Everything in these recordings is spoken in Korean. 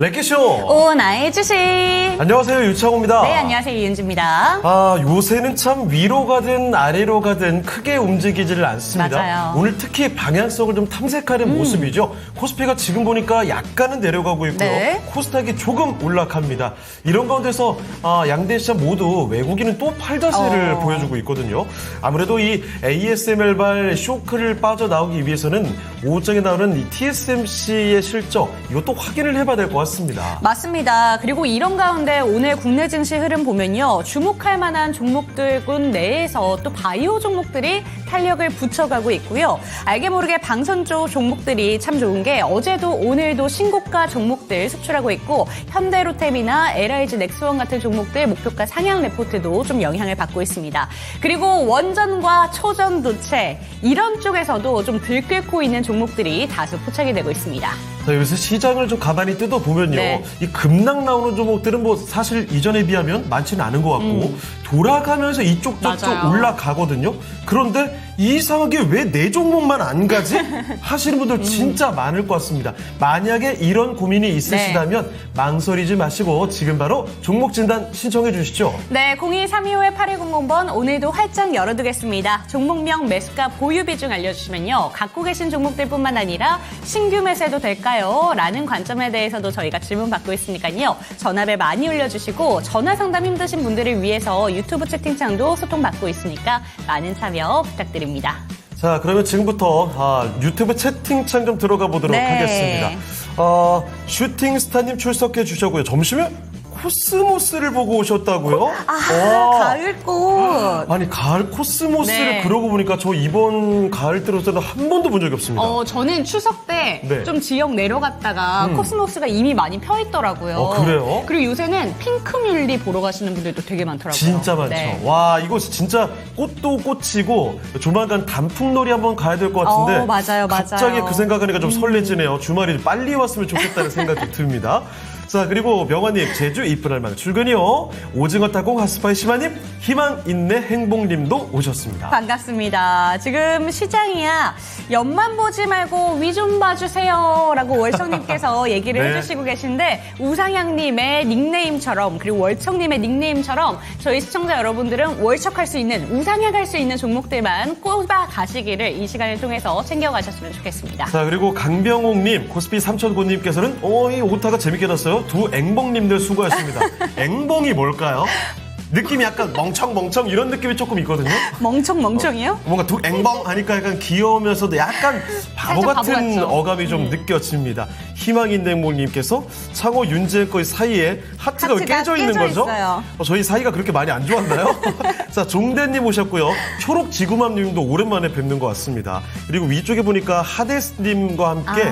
레키쇼 오나의 주식. 안녕하세요, 유창호입니다. 네, 안녕하세요, 이은주입니다. 요새는 참 위로 가든 아래로 가든 크게 움직이지를 않습니다. 맞아요. 오늘 특히 방향성을 좀 탐색하는 모습이죠. 코스피가 지금 보니까 약간은 내려가고 있고요. 네. 코스닥이 조금 올라갑니다. 이런 가운데서 양대 시장 모두 외국인은 또 팔자세를 보여주고 있거든요. 아무래도 이 ASML발 쇼크를 빠져나오기 위해서는 5장에 나오는 이 TSMC의 실적, 이것도 확인을 해봐야 될 것 같습니다. 맞습니다. 그리고 이런 가운데 오늘 국내 증시 흐름 보면요. 주목할 만한 종목들군 내에서 또 바이오 종목들이 탄력을 붙여가고 있고요. 알게 모르게 방선 쪽 종목들이 참 좋은 게 어제도 오늘도 신고가 종목들 수출하고 있고 현대로템이나 LIG 넥스원 같은 종목들 목표가 상향 레포트도 좀 영향을 받고 있습니다. 그리고 원전과 초전도체 이런 쪽에서도 좀 들끓고 있는 종목들이 다수 포착이 되고 있습니다. 자, 요새 시장을 좀 가만히 뜯어보면요. 네. 이 급락 나오는 종목들은 뭐 사실 이전에 비하면 많지는 않은 것 같고 돌아가면서 이쪽 저쪽 맞아요. 올라가거든요. 그런데 이상하게 왜 내 종목만 안 가지? 하시는 분들 진짜 많을 것 같습니다. 만약에 이런 고민이 있으시다면 망설이지 마시고 지금 바로 종목 진단 신청해 주시죠. 네, 02-325-8100번 오늘도 활짝 열어두겠습니다. 종목명, 매수가, 보유 비중 알려주시면요. 갖고 계신 종목들뿐만 아니라 신규 매수해도 될까요? 라는 관점에 대해서도 저희가 질문 받고 있으니까요. 전화벨 많이 올려주시고 전화 상담 힘드신 분들을 위해서 유튜브 채팅창도 소통 받고 있으니까 많은 참여 부탁드립니다. 자, 그러면 지금부터 유튜브 채팅창 좀 들어가 보도록 네. 하겠습니다. 슈팅스타님 출석해 주셨고요. 점심에 코스모스를 보고 오셨다고요? 가을꽃. 아니, 가을 코스모스를 네. 그러고 보니까 저 이번 가을 들어서는 한 번도 본 적이 없습니다. 저는 추석 때 좀 네. 지역 내려갔다가 코스모스가 이미 많이 펴 있더라고요. 그래요? 그리고 요새는 핑크뮬리 보러 가시는 분들도 되게 많더라고요. 진짜 많죠. 네. 와, 이거 진짜 꽃도 꽃이고 조만간 단풍놀이 한번 가야 될 것 같은데 맞아요. 갑자기 그 생각하니까 좀 설레지네요. 주말이 빨리 왔으면 좋겠다는 생각이 듭니다. 자, 그리고 명화님, 제주 이쁜 할망 출근이요. 오징어 타공 핫스파이 시마님, 희망 인내 행복님도 오셨습니다. 반갑습니다. 지금 시장이야. 옆만 보지 말고 위 좀 봐주세요. 라고 월청님께서 얘기를 네. 해주시고 계신데 우상향님의 닉네임처럼 그리고 월청님의 닉네임처럼 저희 시청자 여러분들은 월척할 수 있는 우상향할 수 있는 종목들만 꼽아 가시기를 이 시간을 통해서 챙겨가셨으면 좋겠습니다. 자, 그리고 강병옥님, 코스피 3009님께서는 이 오타가 재밌게 났어요. 두 앵봉님들 수고하셨습니다. 앵봉이 뭘까요? 느낌이 약간 멍청멍청 이런 느낌이 조금 있거든요. 멍청멍청이요? 뭔가 두 앵봉 하니까 약간 귀여우면서도 약간 바보 살짝 바보 같은 같죠? 어감이 좀 느껴집니다. 희망인대행님께서 창호 윤재현 거의 사이에 하트가 왜 하트가 깨져 있는 깨져 거죠? 있어요. 저희 사이가 그렇게 많이 안 좋았나요? 자, 종대님 오셨고요. 초록지구맘님도 오랜만에 뵙는 것 같습니다. 그리고 위쪽에 보니까 하데스님과 함께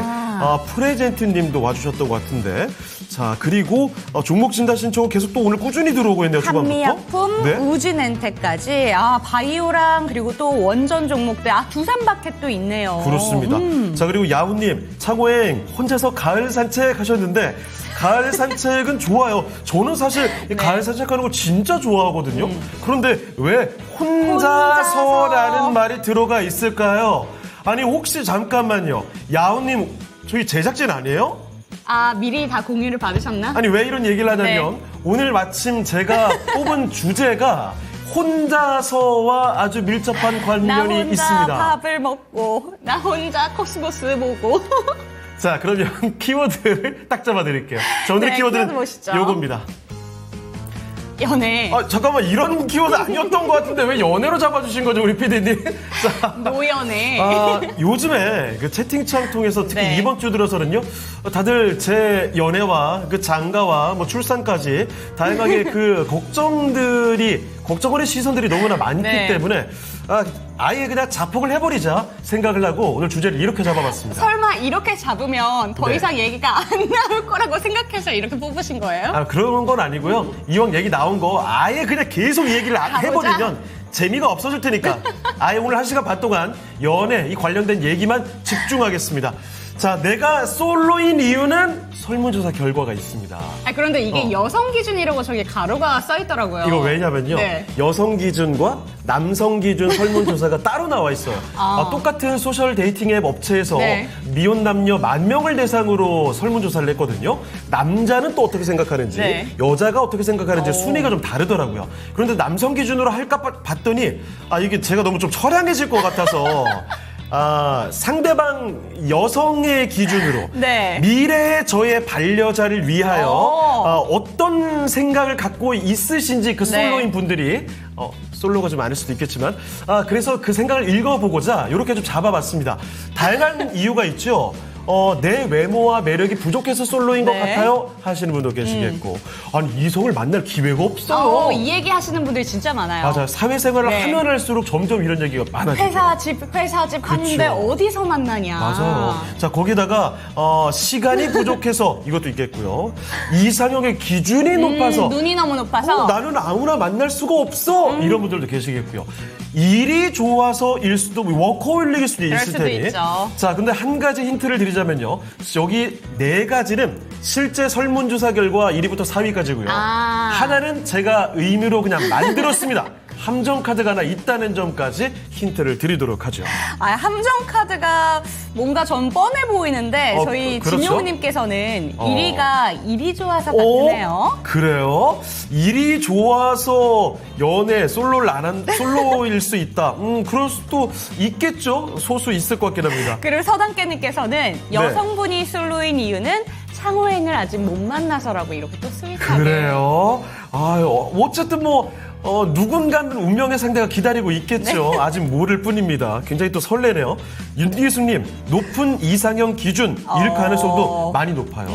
프레젠트님도 와주셨던 것 같은데. 자, 그리고 종목 진단 신청은 계속 또 오늘 꾸준히 들어오고 있네요. 초반부터. 한미약품, 네. 우진엔텍까지 바이오랑 그리고 또 원전 종목들 두산바켓도 있네요. 그렇습니다. 자, 그리고 야후님, 창호행 혼자서 가을 산책 하셨는데 가을 산책은 좋아요. 저는 사실 이 가을 산책하는 거 진짜 좋아하거든요. 그런데 왜 혼자서라는 말이 들어가 있을까요? 아니, 혹시 잠깐만요. 야후님, 저희 제작진 아니에요? 미리 다 공유를 받으셨나? 아니, 왜 이런 얘기를 하냐면 네. 오늘 마침 제가 뽑은 주제가 혼자서와 아주 밀접한 나 관련이 혼자 있습니다. 밥을 먹고 나 혼자 코스모스 보고 자, 그러면 키워드를 딱 잡아드릴게요. 자, 오늘의 네, 키워드는 키워드 보시죠. 요겁니다. 연애, 잠깐만, 이런 키워드 아니었던 것 같은데 왜 연애로 잡아주신 거죠, 우리 PD님? 자, 노연애. 요즘에 그 채팅창 통해서 특히 네. 이번 주 들어서는요, 다들 제 연애와 그 장가와 뭐 출산까지 다양하게 그 걱정거리 시선들이 너무나 많기 네. 때문에 아예 그냥 자폭을 해버리자 생각을 하고 오늘 주제를 이렇게 잡아봤습니다. 설마 이렇게 잡으면 더 네. 이상 얘기가 안 나올 거라고 생각해서 이렇게 뽑으신 거예요? 그런 건 아니고요. 이왕 얘기 나온 거 아예 그냥 계속 얘기를 해버리면 재미가 없어질 테니까 아예 오늘 1시간 반 동안 연애 이 관련된 얘기만 집중하겠습니다. 자, 내가 솔로인 이유는 설문조사 결과가 있습니다. 그런데 이게 여성 기준이라고 저기 가로가 써 있더라고요. 이거 왜냐면요. 네. 여성 기준과 남성 기준 설문조사가 따로 나와 있어요. 똑같은 소셜 데이팅 앱 업체에서 네. 미혼 남녀 10,000명을 대상으로 설문조사를 했거든요. 남자는 또 어떻게 생각하는지, 네. 여자가 어떻게 생각하는지 순위가 좀 다르더라고요. 그런데 남성 기준으로 할까 봤더니 이게 제가 너무 좀 처량해질 것 같아서 상대방 여성의 기준으로 네. 미래의 저의 반려자를 위하여 어떤 생각을 갖고 있으신지 그 솔로인 분들이 솔로가 좀 많을 수도 있겠지만 그래서 그 생각을 읽어보고자 이렇게 좀 잡아봤습니다. 다양한 이유가 있죠. 내 외모와 매력이 부족해서 솔로인 것 네. 같아요 하시는 분도 계시겠고 아니 이성을 만날 기회가 없어요. 이 얘기 하시는 분들이 진짜 많아요. 맞아요. 사회생활을 네. 하면 할수록 점점 이런 얘기가 많아지죠. 회사 집 갔는데 그쵸. 어디서 만나냐. 맞아요. 자, 거기다가 시간이 부족해서 이것도 있겠고요. 이상형의 기준이 높아서 눈이 너무 높아서 나는 아무나 만날 수가 없어. 이런 분들도 계시겠고요. 일이 좋아서일 수도 워커홀릭일 수도 그럴 있을 수도 테니. 있죠. 자, 근데 한 가지 힌트를 드리자면요. 여기 4가지는 실제 설문조사 결과 1위부터 4위까지고요. 하나는 제가 의미로 그냥 만들었습니다. 함정 카드가 하나 있다는 점까지 힌트를 드리도록 하죠. 함정 카드가 뭔가 전 뻔해 보이는데 저희 그렇죠? 진용우님께서는 1위가 일이 좋아서 같으네요. 그래요? 일이 좋아서 연애 솔로일 수 있다. 그럴 수도 있겠죠. 소수 있을 것 같긴 합니다. 그리고 서당깨님께서는 여성분이 솔로인 이유는 상호행을 아직 못 만나서라고 이렇게 또 스윗하게. 그래요? 어쨌든 누군가는 운명의 상대가 기다리고 있겠죠. 아직 모를 뿐입니다. 굉장히 또 설레네요. 윤기수님, 높은 이상형 기준 일 가능성도 많이 높아요.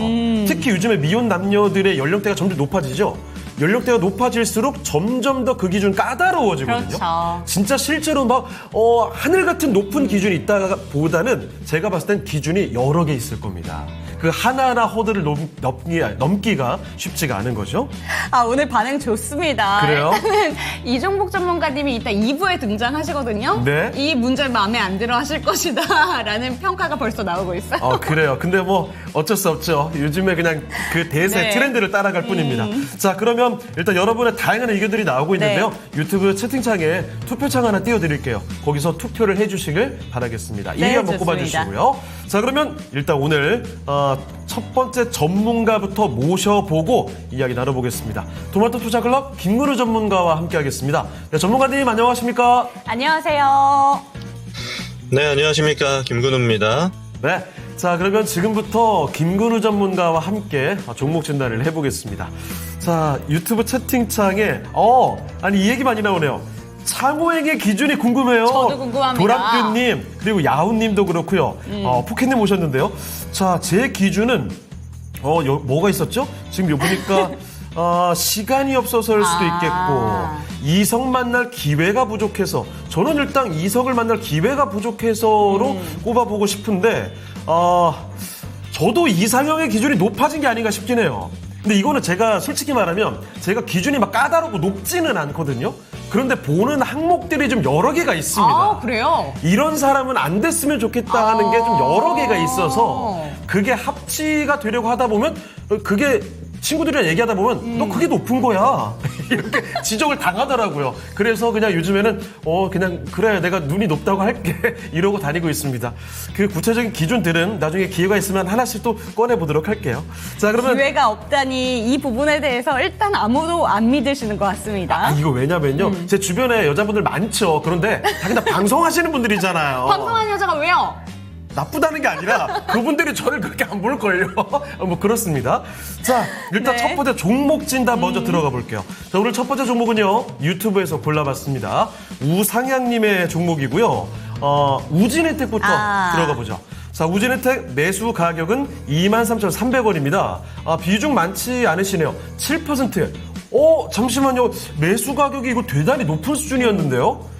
특히 요즘에 미혼 남녀들의 연령대가 점점 높아지죠. 연령대가 높아질수록 점점 더 그 기준 까다로워지거든요. 그렇죠. 진짜 실제로 하늘 같은 높은 기준이 있다가 보다는 제가 봤을 땐 기준이 여러 개 있을 겁니다. 그 하나하나 허들을 넘기가 쉽지가 않은 거죠. 오늘 반응 좋습니다. 그래요? 일단은 이종복 전문가님이 이따 2부에 등장하시거든요. 네. 이 문제 마음에 안 들어 하실 것이다 라는 평가가 벌써 나오고 있어요. 그래요. 근데 어쩔 수 없죠. 요즘에 그냥 그 대세 네. 트렌드를 따라갈 뿐입니다. 자, 그러면 일단 여러분의 다양한 의견들이 나오고 있는데요. 유튜브 채팅창에 투표창 하나 띄워드릴게요. 거기서 투표를 해주시길 바라겠습니다. 2위 한번 좋습니다. 꼽아주시고요. 자, 그러면 일단 오늘 첫 번째 전문가부터 모셔보고 이야기 나눠보겠습니다. 토마토 투자클럽 김근우 전문가와 함께하겠습니다. 네, 전문가님 안녕하십니까? 안녕하세요. 네, 안녕하십니까. 김근우입니다. 네. 자, 그러면 지금부터 김근우 전문가와 함께 종목 진단을 해보겠습니다. 자, 유튜브 채팅창에, 이 얘기 많이 나오네요. 상호행의 기준이 궁금해요. 저도 궁금합니다. 도락규님, 그리고 야훈님도 그렇고요. 포켓님 오셨는데요. 자, 제 기준은, 뭐가 있었죠? 지금 보니까, 시간이 없어서일 수도 있겠고, 이성 만날 기회가 부족해서, 저는 일단 이성을 만날 기회가 부족해서로 꼽아보고 싶은데, 저도 이상형의 기준이 높아진 게 아닌가 싶긴 해요. 근데 이거는 제가 솔직히 말하면 제가 기준이 막 까다롭고 높지는 않거든요. 그런데 보는 항목들이 좀 여러 개가 있습니다. 그래요? 이런 사람은 안 됐으면 좋겠다 하는 게 좀 여러 개가 있어서 그게 합치가 되려고 하다 보면 그게 친구들이랑 얘기하다 보면 너 그게 높은 거야 이렇게 지적을 당하더라고요. 그래서 그냥 요즘에는 그냥 그래 내가 눈이 높다고 할게 이러고 다니고 있습니다. 그 구체적인 기준들은 나중에 기회가 있으면 하나씩 또 꺼내보도록 할게요. 자, 그러면 기회가 없다니 이 부분에 대해서 일단 아무도 안 믿으시는 것 같습니다. 이거 왜냐면요 제 주변에 여자분들 많죠. 그런데 다 방송하시는 분들이잖아요. 방송하는 여자가 왜요? 나쁘다는 게 아니라 그분들이 저를 그렇게 안 볼걸요. 그렇습니다. 자, 일단 첫 번째 종목 진단 먼저 들어가 볼게요. 자, 오늘 첫 번째 종목은요. 유튜브에서 골라봤습니다. 우상향님의 종목이고요. 우진혜택부터 들어가 보죠. 자, 우진혜택 매수 가격은 23,300원입니다. 비중 많지 않으시네요. 7%. 잠시만요. 매수 가격이 이거 대단히 높은 수준이었는데요.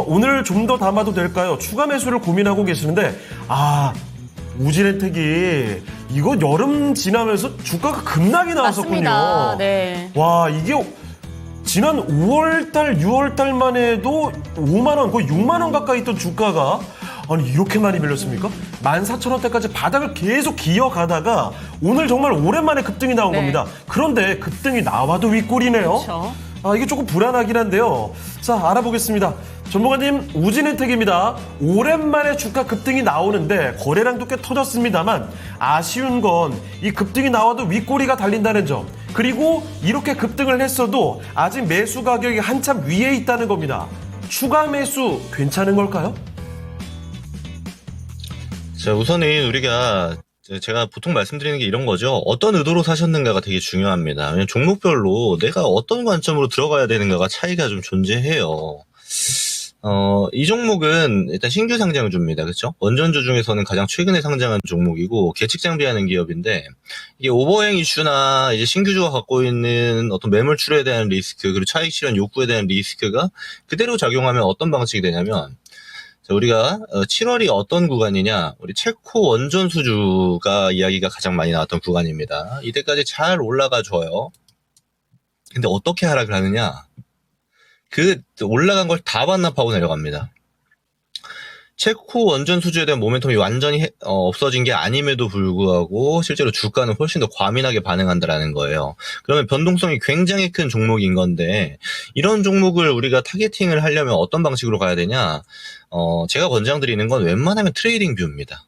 오늘 좀 더 담아도 될까요? 추가 매수를 고민하고 계시는데, 우진혜택이 이거 여름 지나면서 주가가 급락이 나왔었군요. 맞습니다. 네. 와, 이게 지난 5월달, 6월달만 해도 5만원, 거의 6만원 가까이 있던 주가가 아니 이렇게 많이 밀렸습니까? 14,000원대까지 바닥을 계속 기어가다가 오늘 정말 오랜만에 급등이 나온 네. 겁니다. 그런데 급등이 나와도 윗골이네요. 그렇죠. 이게 조금 불안하긴 한데요. 자, 알아보겠습니다. 전문가님, 우진혜택입니다. 오랜만에 주가 급등이 나오는데 거래량도 꽤 터졌습니다만 아쉬운 건 이 급등이 나와도 윗꼬리가 달린다는 점. 그리고 이렇게 급등을 했어도 아직 매수 가격이 한참 위에 있다는 겁니다. 추가 매수 괜찮은 걸까요? 자, 우선은 우리가 제가 보통 말씀드리는 게 이런 거죠. 어떤 의도로 사셨는가가 되게 중요합니다. 왜냐면 종목별로 내가 어떤 관점으로 들어가야 되는가가 차이가 좀 존재해요. 이 종목은 일단 신규 상장주입니다. 그렇죠? 원전주 중에서는 가장 최근에 상장한 종목이고 계측 장비하는 기업인데 이게 오버행 이슈나 이제 신규주가 갖고 있는 어떤 매물 출회에 대한 리스크 그리고 차익 실현 욕구에 대한 리스크가 그대로 작용하면 어떤 방식이 되냐면 우리가 7월이 어떤 구간이냐 우리 체코 원전 수주가 이야기가 가장 많이 나왔던 구간입니다. 이때까지 잘 올라가줘요. 근데 어떻게 하락을 하느냐 그 올라간 걸 다 반납하고 내려갑니다. 체코 원전 수주에 대한 모멘텀이 완전히 없어진 게 아님에도 불구하고 실제로 주가는 훨씬 더 과민하게 반응한다라는 거예요. 그러면 변동성이 굉장히 큰 종목인 건데 이런 종목을 우리가 타겟팅을 하려면 어떤 방식으로 가야 되냐? 제가 권장드리는 건 웬만하면 트레이딩 뷰입니다.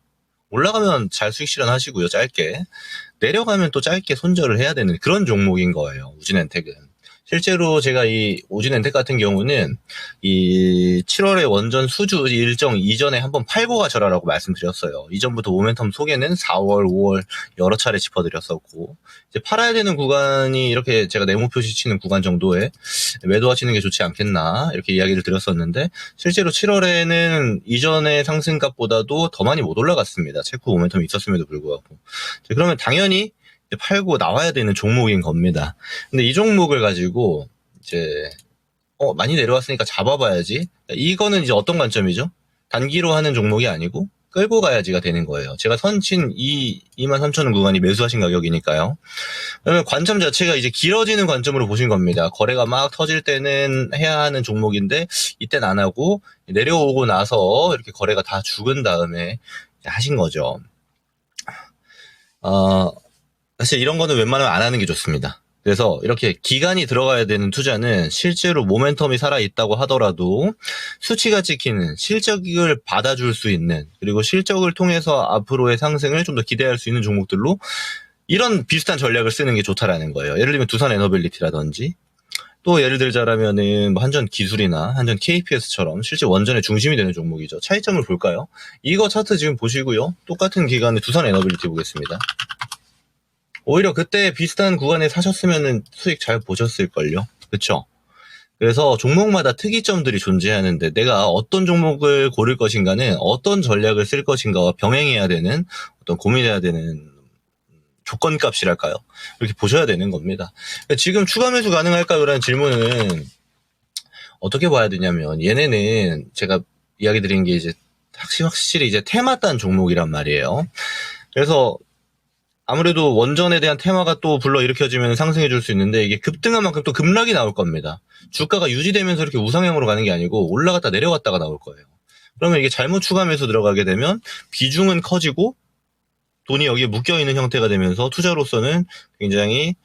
올라가면 잘 수익 실현하시고요, 짧게. 내려가면 또 짧게 손절을 해야 되는 그런 종목인 거예요, 우진엔텍은. 실제로 제가 이 오진엔텍 같은 경우는 이 7월에 원전 수주 일정 이전에 한번 팔고 가져라라고 말씀드렸어요. 이전부터 모멘텀 속에는 4월, 5월 여러 차례 짚어드렸었고 이제 팔아야 되는 구간이 이렇게 제가 네모 표시 치는 구간 정도에 매도하시는 게 좋지 않겠나 이렇게 이야기를 드렸었는데 실제로 7월에는 이전의 상승값보다도 더 많이 못 올라갔습니다. 체코 모멘텀이 있었음에도 불구하고. 그러면 당연히 팔고 나와야 되는 종목인 겁니다. 근데 이 종목을 가지고 이제 많이 내려왔으니까 잡아봐야지. 이거는 이제 어떤 관점이죠? 단기로 하는 종목이 아니고 끌고 가야지가 되는 거예요. 제가 선친 23,000원 구간이 매수하신 가격이니까요. 그러면 관점 자체가 이제 길어지는 관점으로 보신 겁니다. 거래가 막 터질 때는 해야 하는 종목인데 이때는 안 하고 내려오고 나서 이렇게 거래가 다 죽은 다음에 하신 거죠. 사실 이런 거는 웬만하면 안 하는 게 좋습니다. 그래서 이렇게 기간이 들어가야 되는 투자는 실제로 모멘텀이 살아있다고 하더라도 수치가 찍히는 실적을 받아줄 수 있는 그리고 실적을 통해서 앞으로의 상승을 좀 더 기대할 수 있는 종목들로 이런 비슷한 전략을 쓰는 게 좋다라는 거예요. 예를 들면 두산 에너빌리티라든지 또 예를 들자라면은 한전 기술이나 한전 KPS처럼 실제 원전의 중심이 되는 종목이죠. 차이점을 볼까요? 이거 차트 지금 보시고요. 똑같은 기간에 두산 에너빌리티 보겠습니다. 오히려 그때 비슷한 구간에 사셨으면은 수익 잘 보셨을걸요. 그쵸? 그래서 종목마다 특이점들이 존재하는데 내가 어떤 종목을 고를 것인가는 어떤 전략을 쓸 것인가와 병행해야 되는 어떤 고민해야 되는 조건값이랄까요? 이렇게 보셔야 되는 겁니다. 지금 추가 매수 가능할까요? 라는 질문은 어떻게 봐야 되냐면 얘네는 제가 이야기 드린 게 이제 확실히 이제 테마 딴 종목이란 말이에요. 그래서 아무래도 원전에 대한 테마가 또 불러일으켜지면 상승해 줄 수 있는데 이게 급등한 만큼 또 급락이 나올 겁니다. 주가가 유지되면서 이렇게 우상향으로 가는 게 아니고 올라갔다 내려갔다가 나올 거예요. 그러면 이게 잘못 추가 매수 들어가게 되면 비중은 커지고 돈이 여기에 묶여있는 형태가 되면서 투자로서는 굉장히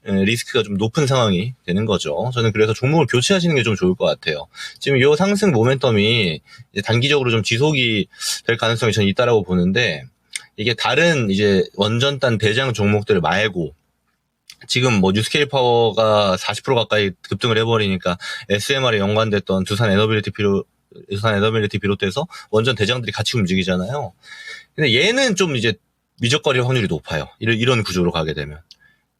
리스크가 좀 높은 상황이 되는 거죠. 저는 그래서 종목을 교체하시는 게 좀 좋을 것 같아요. 지금 이 상승 모멘텀이 이제 단기적으로 좀 지속이 될 가능성이 저는 있다라고 보는데 이게 다른 이제 원전단 대장 종목들 말고 지금 뭐 뉴스케일 파워가 40% 가까이 급등을 해버리니까 SMR에 연관됐던 두산 에너빌리티 비롯해서 원전 대장들이 같이 움직이잖아요. 근데 얘는 좀 이제 미적거릴 확률이 높아요. 이런 구조로 가게 되면.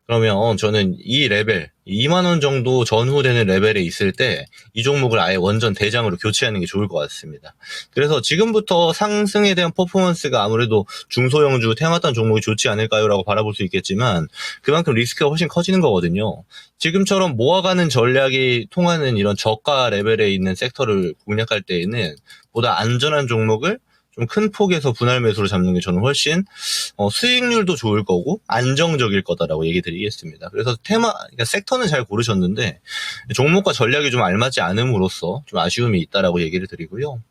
그러면 저는 이 레벨, 2만 원 정도 전후되는 레벨에 있을 때 이 종목을 아예 원전 대장으로 교체하는 게 좋을 것 같습니다. 그래서 지금부터 상승에 대한 퍼포먼스가 아무래도 중소형주, 테마단 종목이 좋지 않을까요? 라고 바라볼 수 있겠지만 그만큼 리스크가 훨씬 커지는 거거든요. 지금처럼 모아가는 전략이 통하는 이런 저가 레벨에 있는 섹터를 공략할 때에는 보다 안전한 종목을 좀 큰 폭에서 분할 매수로 잡는 게 저는 훨씬 수익률도 좋을 거고 안정적일 거다라고 얘기 드리겠습니다. 그래서 그러니까 섹터는 잘 고르셨는데 종목과 전략이 좀 알맞지 않음으로써 좀 아쉬움이 있다라고 얘기를 드리고요.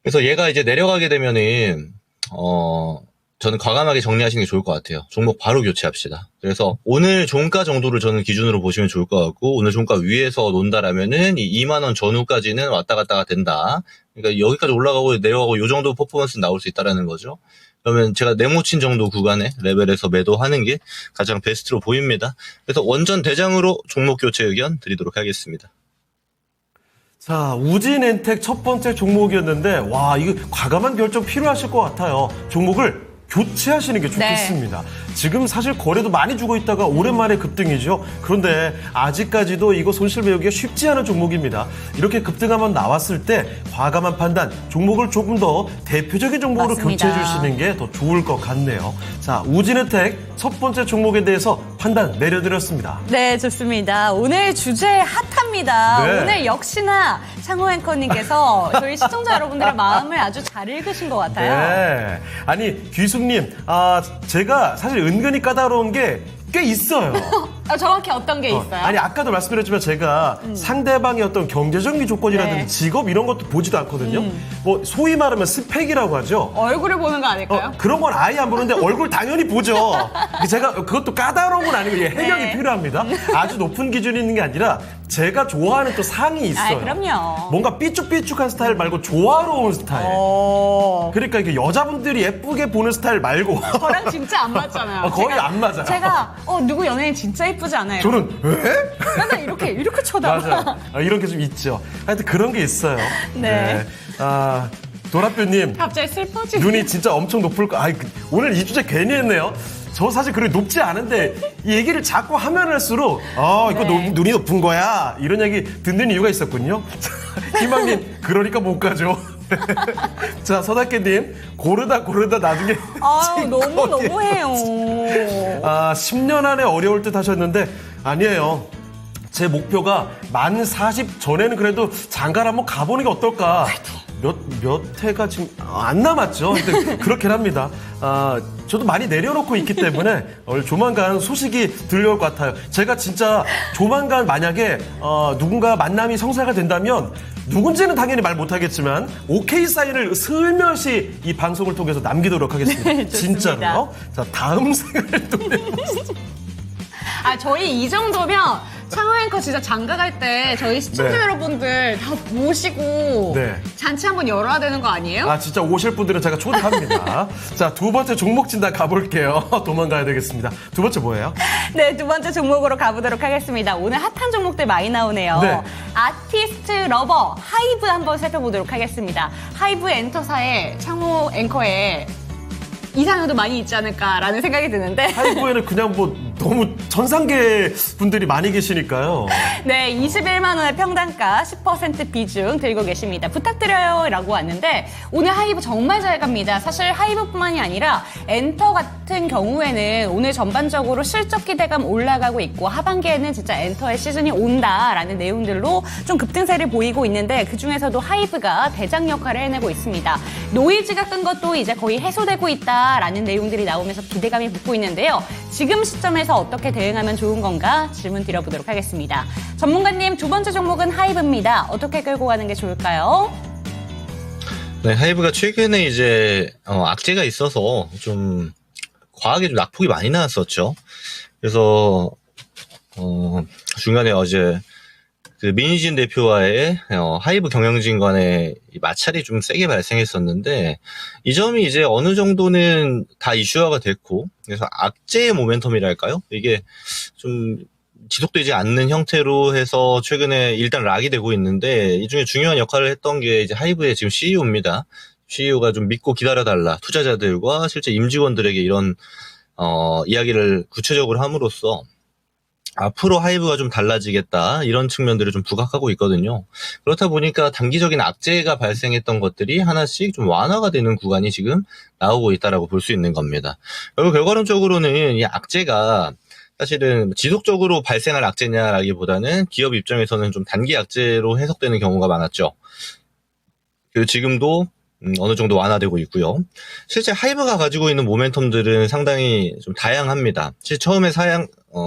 그래서 얘가 이제 내려가게 되면은 저는 과감하게 정리하시는 게 좋을 것 같아요. 종목 바로 교체합시다. 그래서 오늘 종가 정도를 저는 기준으로 보시면 좋을 것 같고, 오늘 종가 위에서 논다라면은 이 2만 원 전후까지는 왔다 갔다가 된다. 그러니까 여기까지 올라가고 내려가고 요 정도 퍼포먼스 나올 수 있다라는 거죠. 그러면 제가 네모친 정도 구간의 레벨에서 매도하는 게 가장 베스트로 보입니다. 그래서 원전 대장으로 종목 교체 의견 드리도록 하겠습니다. 자, 우진엔텍 첫 번째 종목이었는데, 와, 이거 과감한 결정 필요하실 것 같아요. 종목을 교체하시는 게 좋겠습니다. 지금 사실 거래도 많이 주고 있다가 오랜만에 급등이죠. 그런데 아직까지도 이거 손실 배우기가 쉽지 않은 종목입니다. 이렇게 급등하면 나왔을 때 과감한 판단, 종목을 조금 더 대표적인 종목으로 맞습니다. 교체해 주시는 게 더 좋을 것 같네요. 자, 우진엔텍 첫 번째 종목에 대해서 판단 내려드렸습니다. 네, 좋습니다. 오늘 주제 핫합니다. 네. 오늘 역시나 창호 앵커님께서 저희 시청자 여러분들의 마음을 아주 잘 읽으신 것 같아요. 네. 아니, 귀숙님, 제가 사실 은근히 까다로운 게 꽤 있어요. 정확히 어떤 게 있어요? 아니, 아까도 말씀드렸지만 제가 상대방의 어떤 경제적 조건이라든지 네. 직업 이런 것도 보지도 않거든요. 뭐, 소위 말하면 스펙이라고 하죠. 얼굴을 보는 거 아닐까요? 그런 건 아예 안 보는데 얼굴 당연히 보죠. 제가 그것도 까다로운 건 아니고 해명이 네. 필요합니다. 아주 높은 기준이 있는 게 아니라 제가 좋아하는 또 상이 있어요. 그럼요. 뭔가 삐쭉삐쭉한 스타일 말고 조화로운 스타일. 그러니까 이게 여자분들이 예쁘게 보는 스타일 말고 저랑 진짜 안 맞잖아요. 거의 안 맞아요. 제가 누구 연예인 진짜 예쁘지 않아요? 저는 왜? 맨날 이렇게 쳐다봐. 맞아요. 이런 게 좀 있죠. 하여튼 그런 게 있어요. 네. 도라표님 갑자기 슬퍼지네. 눈이 진짜 엄청 높을 거. 오늘 이 주제 괜히 했네요. 저 사실 그렇게 높지 않은데 이 얘기를 자꾸 하면 할수록 이거 네. 눈이 높은 거야 이런 얘기 듣는 이유가 있었군요. 희망님 그러니까 못 가죠. 자, 서다케님 고르다 나중에 너무 너무해요. 10년 안에 어려울 듯 하셨는데 아니에요. 제 목표가 만 40 전에는 그래도 장가를 한번 가보는 게 어떨까. 몇 해가 지금 안 남았죠. 근데 그렇긴 합니다. 저도 많이 내려놓고 있기 때문에 조만간 소식이 들려올 것 같아요. 제가 진짜 조만간 만약에 누군가 만남이 성사가 된다면 누군지는 당연히 말 못하겠지만 오케이 사인을 슬며시 이 방송을 통해서 남기도록 하겠습니다. 네, 진짜로요. 자, 다음 생을 또 해보시죠. 저희 이 정도면 창호 앵커 진짜 장가 갈 때 저희 시청자 네. 여러분들 다 모시고 네. 잔치 한번 열어야 되는 거 아니에요? 진짜 오실 분들은 제가 초대합니다. 자, 두 번째 종목 진단 가볼게요. 도망가야 되겠습니다. 두 번째 뭐예요? 네, 두 번째 종목으로 가보도록 하겠습니다. 오늘 핫한 종목들 많이 나오네요. 네. 아티스트 러버 하이브 한번 살펴보도록 하겠습니다. 하이브 엔터사의 창호 앵커의 이상형도 많이 있지 않을까라는 생각이 드는데 하이브에는 그냥 뭐 너무 전상계 분들이 많이 계시니까요. 네, 21만 원의 평단가 10% 비중 들고 계십니다. 부탁드려요 라고 왔는데 오늘 하이브 정말 잘 갑니다. 사실 하이브뿐만이 아니라 엔터 같은 경우에는 오늘 전반적으로 실적 기대감 올라가고 있고 하반기에는 진짜 엔터의 시즌이 온다라는 내용들로 좀 급등세를 보이고 있는데 그중에서도 하이브가 대장 역할을 해내고 있습니다. 노이즈가 끈 것도 이제 거의 해소되고 있다라는 내용들이 나오면서 기대감이 붙고 있는데요. 지금 시점에서 어떻게 대응하면 좋은 건가 질문 드려보도록 하겠습니다. 전문가님, 두 번째 종목은 하이브입니다. 어떻게 끌고 가는 게 좋을까요? 네, 하이브가 최근에 이제 악재가 있어서 좀 과하게 좀 낙폭이 많이 나왔었죠. 그래서 중간에 어제 그 민희진 대표와의 하이브 경영진 간의 마찰이 좀 세게 발생했었는데 이 점이 이제 어느 정도는 다 이슈화가 됐고 그래서 악재의 모멘텀이랄까요? 이게 좀 지속되지 않는 형태로 해서 최근에 일단 락이 되고 있는데 이 중에 중요한 역할을 했던 게 이제 하이브의 지금 CEO입니다. CEO가 좀 믿고 기다려달라 투자자들과 실제 임직원들에게 이런 이야기를 구체적으로 함으로써 앞으로 하이브가 좀 달라지겠다 이런 측면들을 좀 부각하고 있거든요. 그렇다 보니까 단기적인 악재가 발생했던 것들이 하나씩 좀 완화가 되는 구간이 지금 나오고 있다라고 볼 수 있는 겁니다. 그리고 결과론적으로는 이 악재가 사실은 지속적으로 발생할 악재냐라기보다는 기업 입장에서는 좀 단기 악재로 해석되는 경우가 많았죠. 그리고 지금도 어느 정도 완화되고 있고요. 실제 하이브가 가지고 있는 모멘텀들은 상당히 좀 다양합니다. 실제 처음에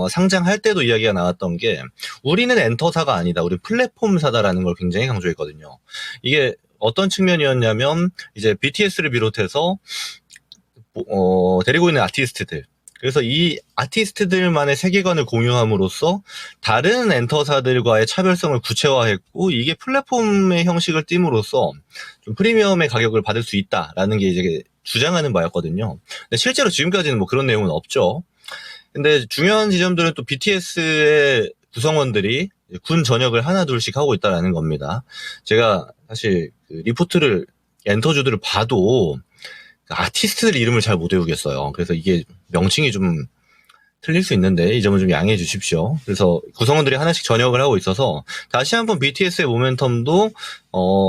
상장할 때도 이야기가 나왔던 게 우리는 엔터사가 아니다. 우리 플랫폼사다라는 걸 굉장히 강조했거든요. 이게 어떤 측면이었냐면 이제 BTS를 비롯해서 데리고 있는 아티스트들. 그래서 이 아티스트들만의 세계관을 공유함으로써 다른 엔터사들과의 차별성을 구체화했고 이게 플랫폼의 형식을 띠므로써 좀 프리미엄의 가격을 받을 수 있다라는 게 이제 주장하는 바였거든요. 근데 실제로 지금까지는 뭐 그런 내용은 없죠. 근데 중요한 지점들은 또 BTS의 구성원들이 군 전역을 하나 둘씩 하고 있다라는 겁니다. 제가 사실 그 리포트를 엔터주들을 봐도 아티스트들 이름을 잘 못 외우겠어요. 그래서 이게 명칭이 좀 틀릴 수 있는데 이 점은 좀 양해해 주십시오. 그래서 구성원들이 하나씩 전역을 하고 있어서 다시 한번 BTS의 모멘텀도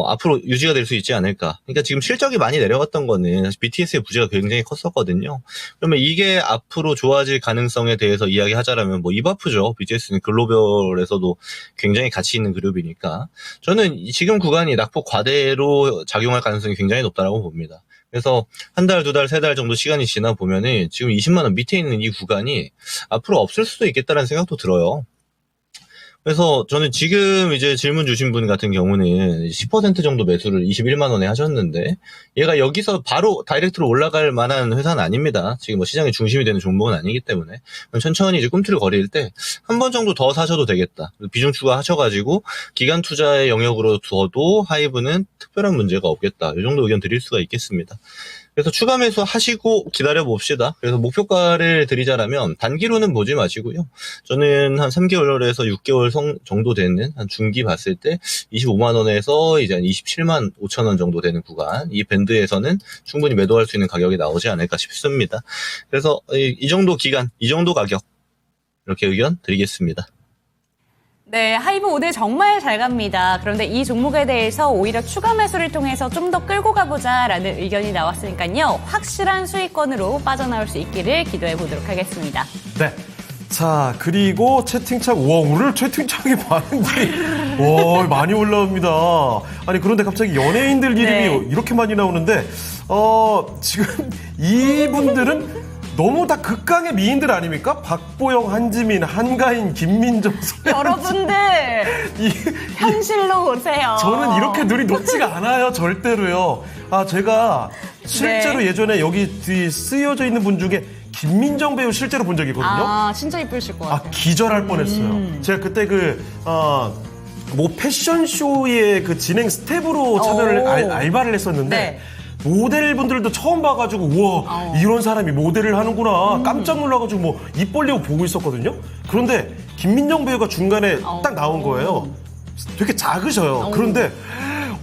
앞으로 유지가 될 수 있지 않을까. 그러니까 지금 실적이 많이 내려갔던 거는 사실 BTS의 부재가 굉장히 컸었거든요. 그러면 이게 앞으로 좋아질 가능성에 대해서 이야기하자라면 뭐 입 아프죠. BTS는 글로벌에서도 굉장히 가치 있는 그룹이니까 저는 지금 구간이 낙폭 과대로 작용할 가능성이 굉장히 높다라고 봅니다. 그래서 한 달, 두 달, 세 달 정도 시간이 지나 보면은 지금 20만 원 밑에 있는 이 구간이 앞으로 없을 수도 있겠다는 생각도 들어요. 그래서 저는 지금 이제 질문 주신 분 같은 경우는 10% 정도 매수를 21만 원에 하셨는데 얘가 여기서 바로 다이렉트로 올라갈 만한 회사는 아닙니다. 지금 뭐 시장의 중심이 되는 종목은 아니기 때문에 천천히 이제 꿈틀을 거릴 때 한 번 정도 더 사셔도 되겠다. 비중 추가하셔가지고 기간 투자의 영역으로 둬도 하이브는 특별한 문제가 없겠다. 이 정도 의견 드릴 수가 있겠습니다. 그래서 추가 매수 하시고 기다려 봅시다. 그래서 목표가를 드리자라면 단기로는 보지 마시고요. 저는 한 3개월에서 6개월 정도 되는 한 중기 봤을 때 25만 원에서 이제 한 27만 5천 원 정도 되는 구간, 이 밴드에서는 충분히 매도할 수 있는 가격이 나오지 않을까 싶습니다. 그래서 이 정도 기간, 이 정도 가격 이렇게 의견 드리겠습니다. 네, 하이브 오늘 정말 잘 갑니다. 그런데 이 종목에 대해서 오히려 추가 매수를 통해서 좀 더 끌고 가보자라는 의견이 나왔으니까요. 확실한 수익권으로 빠져나올 수 있기를 기도해 보도록 하겠습니다. 네. 자, 그리고 채팅창, 와, 오늘 채팅창에 반응이, 와, 많이 올라옵니다. 아니, 그런데 갑자기 연예인들 이름이 네. 이렇게 많이 나오는데, 지금 이분들은 너무 다 극강의 미인들 아닙니까? 박보영, 한지민, 한가인, 김민정, 여러분들 현실로 오세요. 저는 이렇게 눈이 높지가 않아요, 절대로요. 제가 실제로 네. 예전에 여기 뒤 쓰여져 있는 분 중에 김민정 배우 실제로 본 적이 있거든요. 진짜 이쁘실 것 같아요. 기절할 뻔했어요. 제가 그때 뭐 패션쇼의 그 진행 스텝으로 참여를 알바를 했었는데 네. 모델분들도 처음 봐가지고 우와 이런 사람이 모델을 하는구나 깜짝 놀라가지고 뭐 입 벌리고 보고 있었거든요. 그런데 김민정 배우가 중간에 딱 나온 거예요. 되게 작으셔요. 그런데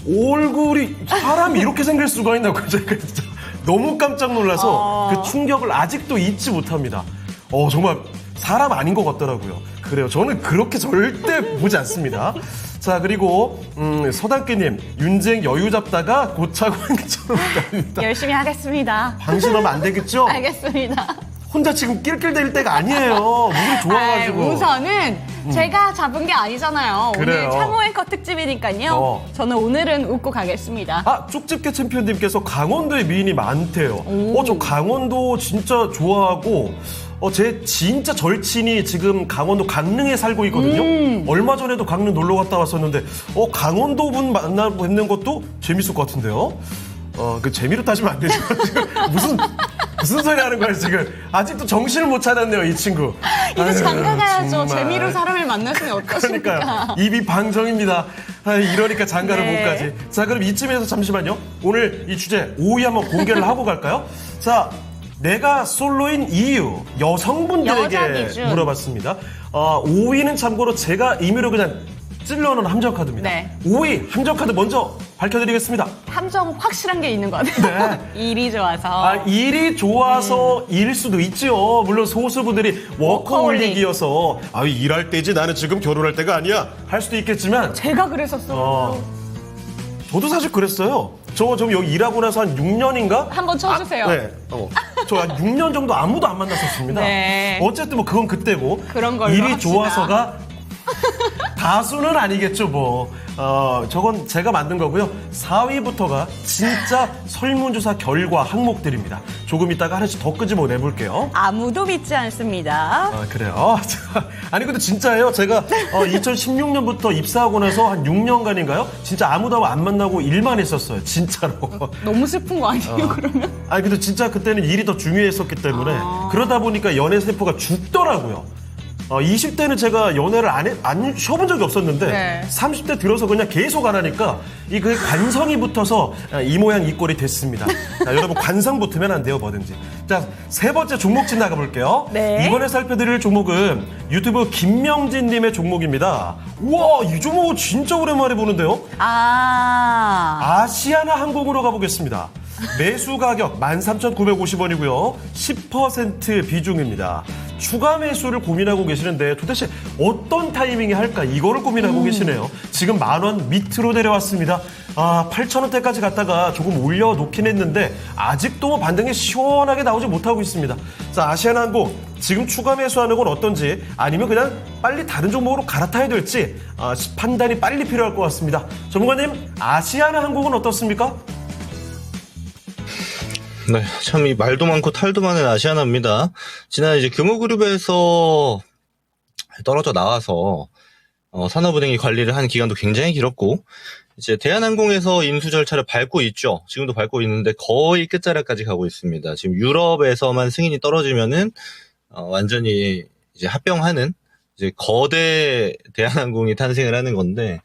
얼굴이 사람이 이렇게 생길 수가 있나 제가 진짜 너무 깜짝 놀라서 그 충격을 아직도 잊지 못합니다. 정말 사람 아닌 것 같더라고요. 그래요. 저는 그렇게 절대 보지 않습니다. 자, 그리고 서당깨님, 윤쟁 여유 잡다가 고차관처럼 갑니다. 열심히 하겠습니다. 방심하면 안 되겠죠? 알겠습니다. 혼자 지금 낄낄댈 때가 아니에요. 물이 좋아가지고. 우선은 제가 잡은 게 아니잖아요. 그래요. 오늘 창호 앵커 특집이니까요. 저는 오늘은 웃고 가겠습니다. 쪽집게 챔피언님께서 강원도에 미인이 많대요. 저 강원도 진짜 좋아하고 제 진짜 절친이 지금 강원도 강릉에 살고 있거든요. 얼마 전에도 강릉 놀러 갔다 왔었는데 강원도 분 만나 뵙는 것도 재밌을 것 같은데요. 그 재미로 따지면 안 되죠. 무슨 소리 하는 거예요, 지금. 아직도 정신을 못 차렸네요, 이 친구. 이제 장가 가야죠. 정말. 재미로 사람을 만났으면 어떠십니까? 그러니까요. 입이 방정입니다. 이러니까 장가를 네. 못 가지. 자, 그럼 이쯤에서 잠시만요. 오늘 이 주제 5위 한번 공개를 하고 갈까요? 자, 내가 솔로인 이유 여성분들에게 여자 기준. 물어봤습니다. 5위는 참고로 제가 임의로 그냥 찔러놓은 함정 카드입니다. 네. 5위 함정 카드 먼저 밝혀드리겠습니다. 함정 확실한 게 있는 것 같아요. 일이 좋아서. 일이 좋아서 일 수도 있죠. 물론 소수분들이 워커홀릭이어서 일할 때지 나는 지금 결혼할 때가 아니야 할 수도 있겠지만 제가 그랬었어요. 저도 사실 그랬어요. 저 여기 일하고 나서 한 6년인가? 한번 쳐주세요. 네. 저 한 6년 정도 아무도 안 만났었습니다. 네. 어쨌든 뭐 그건 그때고. 그런 걸로 일이 합시다. 좋아서가 다수는 아니겠죠, 뭐. 저건 제가 만든 거고요. 4위부터가 진짜 설문조사 결과 항목들입니다. 조금 이따가 하나씩 더 끄집어 내볼게요. 아무도 믿지 않습니다. 그래요? 아니, 근데 진짜예요. 제가 2016년부터 입사하고 나서 한 6년간인가요? 진짜 아무도 안 만나고 일만 했었어요. 진짜로. 너무 슬픈 거 아니에요, 그러면? 아니, 근데 진짜 그때는 일이 더 중요했었기 때문에 그러다 보니까 연애 세포가 죽더라고요. 20대는 제가 연애를 안 쉬어본 적이 없었는데 네. 30대 들어서 그냥 계속 안 하니까 그 관성이 붙어서 이 모양 이 꼴이 됐습니다. 자, 여러분 관성 붙으면 안 돼요, 뭐든지. 자, 세 번째 종목진 나가볼게요. 네. 이번에 살펴드릴 종목은 유튜브 김명진님의 종목입니다. 우와, 이 종목 진짜 오랜만에 보는데요. 아시아나 항공으로 가보겠습니다. 매수 가격 13,950원이고요. 10% 비중입니다. 추가 매수를 고민하고 계시는데 도대체 어떤 타이밍에 할까 이거를 고민하고 계시네요. 지금 10,000원 밑으로 내려왔습니다. 8,000원대까지 갔다가 조금 올려놓긴 했는데 아직도 반등이 시원하게 나오지 못하고 있습니다. 자, 아시아나항공 지금 추가 매수하는 건 어떤지 아니면 그냥 빨리 다른 종목으로 갈아타야 될지 판단이 빨리 필요할 것 같습니다. 전문가님, 아시아나항공은 어떻습니까? 네, 참 이 말도 많고 탈도 많은 아시아나입니다. 지난 이제 금호그룹에서 떨어져 나와서 산업은행이 관리를 한 기간도 굉장히 길었고 이제 대한항공에서 인수 절차를 밟고 있죠. 지금도 밟고 있는데 거의 끝자락까지 가고 있습니다. 지금 유럽에서만 승인이 떨어지면은 완전히 이제 합병하는 이제 거대 대한항공이 탄생을 하는 건데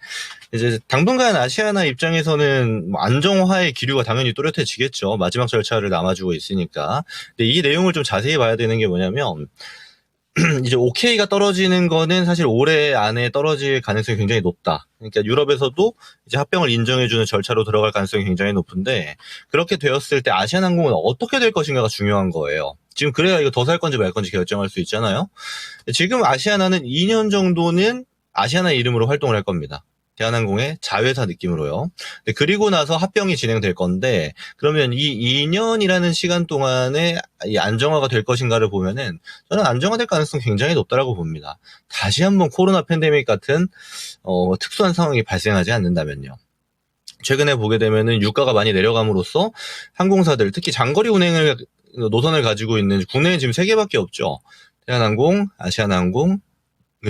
이제 당분간 아시아나 입장에서는 안정화의 기류가 당연히 또렷해지겠죠. 마지막 절차를 남아주고 있으니까. 근데 이 내용을 좀 자세히 봐야 되는 게 뭐냐면 이제 OK가 떨어지는 거는 사실 올해 안에 떨어질 가능성이 굉장히 높다. 그러니까 유럽에서도 이제 합병을 인정해주는 절차로 들어갈 가능성이 굉장히 높은데 그렇게 되었을 때 아시아나항공은 어떻게 될 것인가가 중요한 거예요. 지금 그래야 이거 더 살 건지 말 건지 결정할 수 있잖아요. 지금 아시아나는 2년 정도는 아시아나 이름으로 활동을 할 겁니다. 대한항공의 자회사 느낌으로요. 그리고 나서 합병이 진행될 건데 그러면 이 2년이라는 시간 동안에 이 안정화가 될 것인가를 보면은 저는 안정화될 가능성이 굉장히 높다라고 봅니다. 다시 한번 코로나 팬데믹 같은 특수한 상황이 발생하지 않는다면요. 최근에 보게 되면은 유가가 많이 내려감으로써 항공사들 특히 장거리 운행을 노선을 가지고 있는 국내에 지금 3개밖에 없죠. 대한항공, 아시아나항공,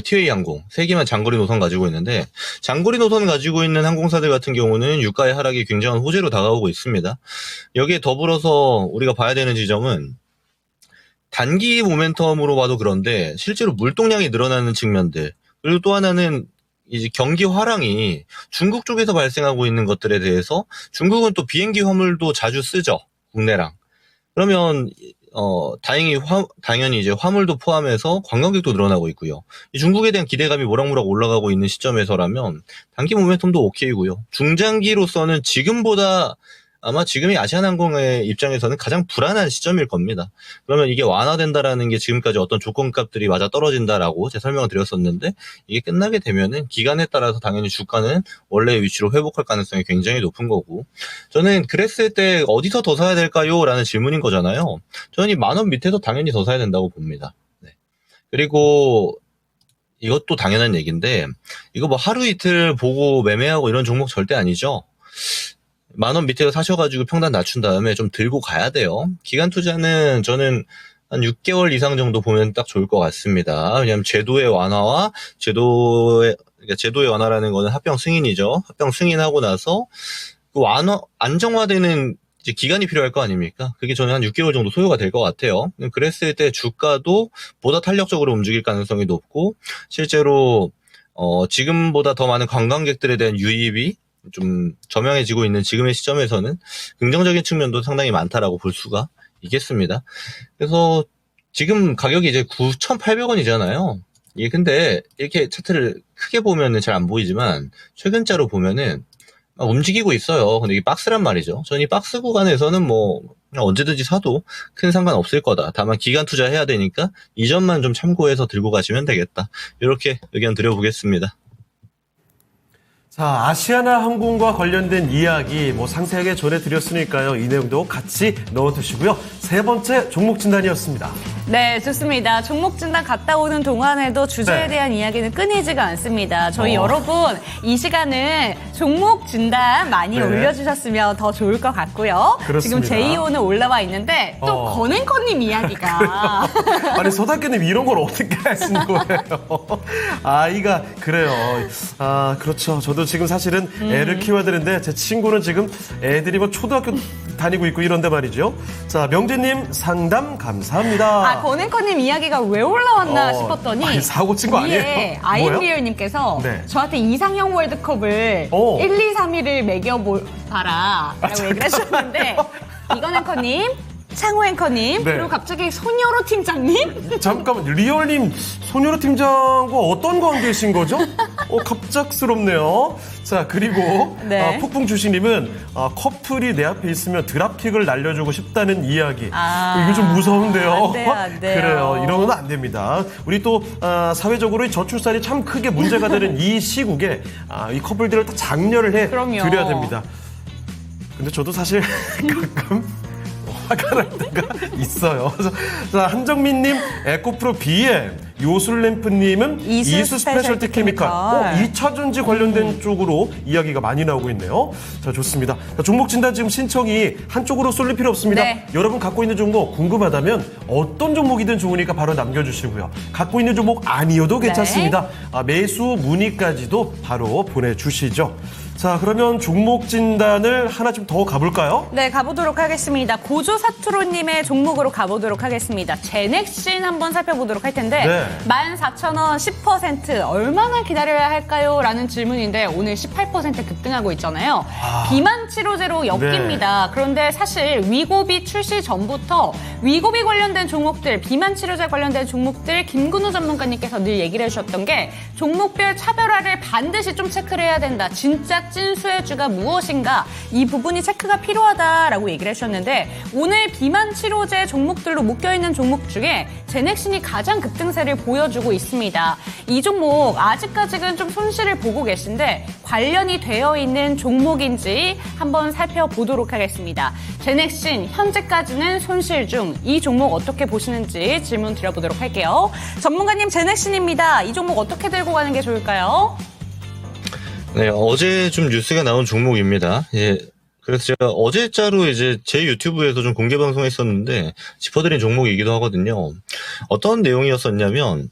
티웨이항공 3개만 장거리 노선 가지고 있는데 장거리 노선 가지고 있는 항공사들 같은 경우는 유가의 하락이 굉장한 호재로 다가오고 있습니다. 여기에 더불어서 우리가 봐야 되는 지점은 단기 모멘텀으로 봐도 그런데 실제로 물동량이 늘어나는 측면들 그리고 또 하나는 이제 경기 화랑이 중국 쪽에서 발생하고 있는 것들에 대해서 중국은 또 비행기 화물도 자주 쓰죠. 국내랑. 그러면 당연히 이제 화물도 포함해서 관광객도 늘어나고 있고요. 이 중국에 대한 기대감이 모락모락 올라가고 있는 시점에서라면 단기 모멘텀도 오케이고요. 중장기로서는 지금보다 아마 지금이 아시아나항공의 입장에서는 가장 불안한 시점일 겁니다. 그러면 이게 완화된다라는 게 지금까지 어떤 조건값들이 맞아 떨어진다라고 제가 설명을 드렸었는데 이게 끝나게 되면은 기간에 따라서 당연히 주가는 원래의 위치로 회복할 가능성이 굉장히 높은 거고 저는 그랬을 때 어디서 더 사야 될까요? 라는 질문인 거잖아요. 저는 이 10,000원 밑에서 당연히 더 사야 된다고 봅니다. 네. 그리고 이것도 당연한 얘기인데 이거 뭐 하루 이틀 보고 매매하고 이런 종목 절대 아니죠. 10,000원 밑에서 사셔가지고 평단 낮춘 다음에 좀 들고 가야 돼요. 기간 투자는 저는 한 6개월 이상 정도 보면 딱 좋을 것 같습니다. 왜냐하면 제도의 완화와 제도의 완화라는 거는 합병 승인이죠. 합병 승인하고 나서 그 안정화되는 이제 기간이 필요할 거 아닙니까? 그게 저는 한 6개월 정도 소요가 될 것 같아요. 그랬을 때 주가도 보다 탄력적으로 움직일 가능성이 높고 실제로 지금보다 더 많은 관광객들에 대한 유입이 좀 저명해지고 있는 지금의 시점에서는 긍정적인 측면도 상당히 많다라고 볼 수가 있겠습니다. 그래서 지금 가격이 이제 9,800원이잖아요. 이게 근데 이렇게 차트를 크게 보면은 잘 안 보이지만 최근자로 보면은 움직이고 있어요. 근데 이게 박스란 말이죠. 저는 이 박스 구간에서는 뭐 그냥 언제든지 사도 큰 상관 없을 거다. 다만 기간 투자해야 되니까 이 점만 좀 참고해서 들고 가시면 되겠다. 이렇게 의견 드려보겠습니다. 자, 아시아나 항공과 관련된 이야기 상세하게 전해드렸으니까요. 이 내용도 같이 넣어두시고요. 세 번째 종목 진단이었습니다. 네, 좋습니다. 종목 진단 갔다 오는 동안에도 주제에 네. 대한 이야기는 끊이지가 않습니다. 저희 여러분 이 시간은 종목 진단 많이 네. 올려주셨으면 더 좋을 것 같고요. 지금 그렇습니다. 제2호는 올라와 있는데 또 건행커님 이야기가 아니, 서답게님 이런 걸 어떻게 하시는 거예요? 아이가, 그래요. 아, 그렇죠. 저도 지금 사실은 애를 키워야 되는데 제 친구는 지금 애들이 초등학교 다니고 있고 이런데 말이죠. 자, 명재님 상담 감사합니다. 건행커님 이야기가 왜 올라왔나 싶었더니 아니, 사고 친 거 아니에요? 위에 뭐요? 아이엠비엘님께서 네. 저한테 이상형 월드컵을 1, 2, 3위를 매겨봐라 라고 얘기를 하셨는데 이건 앵커님, 창호 앵커님, 네. 그리고 갑자기 손여로 팀장님? 잠깐만, 리얼님 손효로 팀장과 어떤 관계이신 거죠? 갑작스럽네요. 자, 그리고 네. 폭풍 주시님은 커플이 내 앞에 있으면 드랍킥을 날려주고 싶다는 이야기. 이거 좀 무서운데요. 안 돼요, 안 돼요. 그래요. 이러면 안 됩니다. 우리 또 사회적으로 이 저출산이 참 크게 문제가 되는 이 시국에 이 커플들을 다 장려를 해 그럼요. 드려야 됩니다. 근데 저도 사실 가끔 화가 날 때가 있어요. 그래서 자, 한정민님 에코프로 BM, 요술램프님은 이수 스페셜티 케미칼. 2차 전지 관련된 쪽으로 이야기가 많이 나오고 있네요. 자, 좋습니다. 자, 종목 진단 지금 신청이 한쪽으로 쏠릴 필요 없습니다. 네. 여러분 갖고 있는 종목 궁금하다면 어떤 종목이든 좋으니까 바로 남겨주시고요. 갖고 있는 종목 아니어도 괜찮습니다. 매수 문의까지도 바로 보내주시죠. 자, 그러면 종목 진단을 하나 좀 더 가볼까요? 네, 가보도록 하겠습니다. 고조사투로님의 종목으로 가보도록 하겠습니다. 제넥신 한번 살펴보도록 할 텐데 네. 14,000원 10% 얼마나 기다려야 할까요? 라는 질문인데 오늘 18% 급등하고 있잖아요. 비만 치료제로 엮입니다. 네. 그런데 사실 위고비 출시 전부터 위고비 관련된 종목들, 비만 치료제 관련된 종목들 김근우 전문가님께서 늘 얘기를 해주셨던 게 종목별 차별화를 반드시 좀 체크를 해야 된다. 진짜 찐 수혜주가 무엇인가 이 부분이 체크가 필요하다라고 얘기를 해주셨는데 오늘 비만 치료제 종목들로 묶여있는 종목 중에 제넥신이 가장 급등세를 보여주고 있습니다. 이 종목 아직까지는 좀 손실을 보고 계신데 관련이 되어 있는 종목인지 한번 살펴보도록 하겠습니다. 제넥신 현재까지는 손실 중 이 종목 어떻게 보시는지 질문 드려보도록 할게요. 전문가님 제넥신입니다. 이 종목 어떻게 들고 가는 게 좋을까요? 네, 어제 좀 뉴스가 나온 종목입니다. 예. 그래서 제가 어제자로 이제 제 유튜브에서 좀 공개 방송했었는데 짚어드린 종목이기도 하거든요. 어떤 내용이었었냐면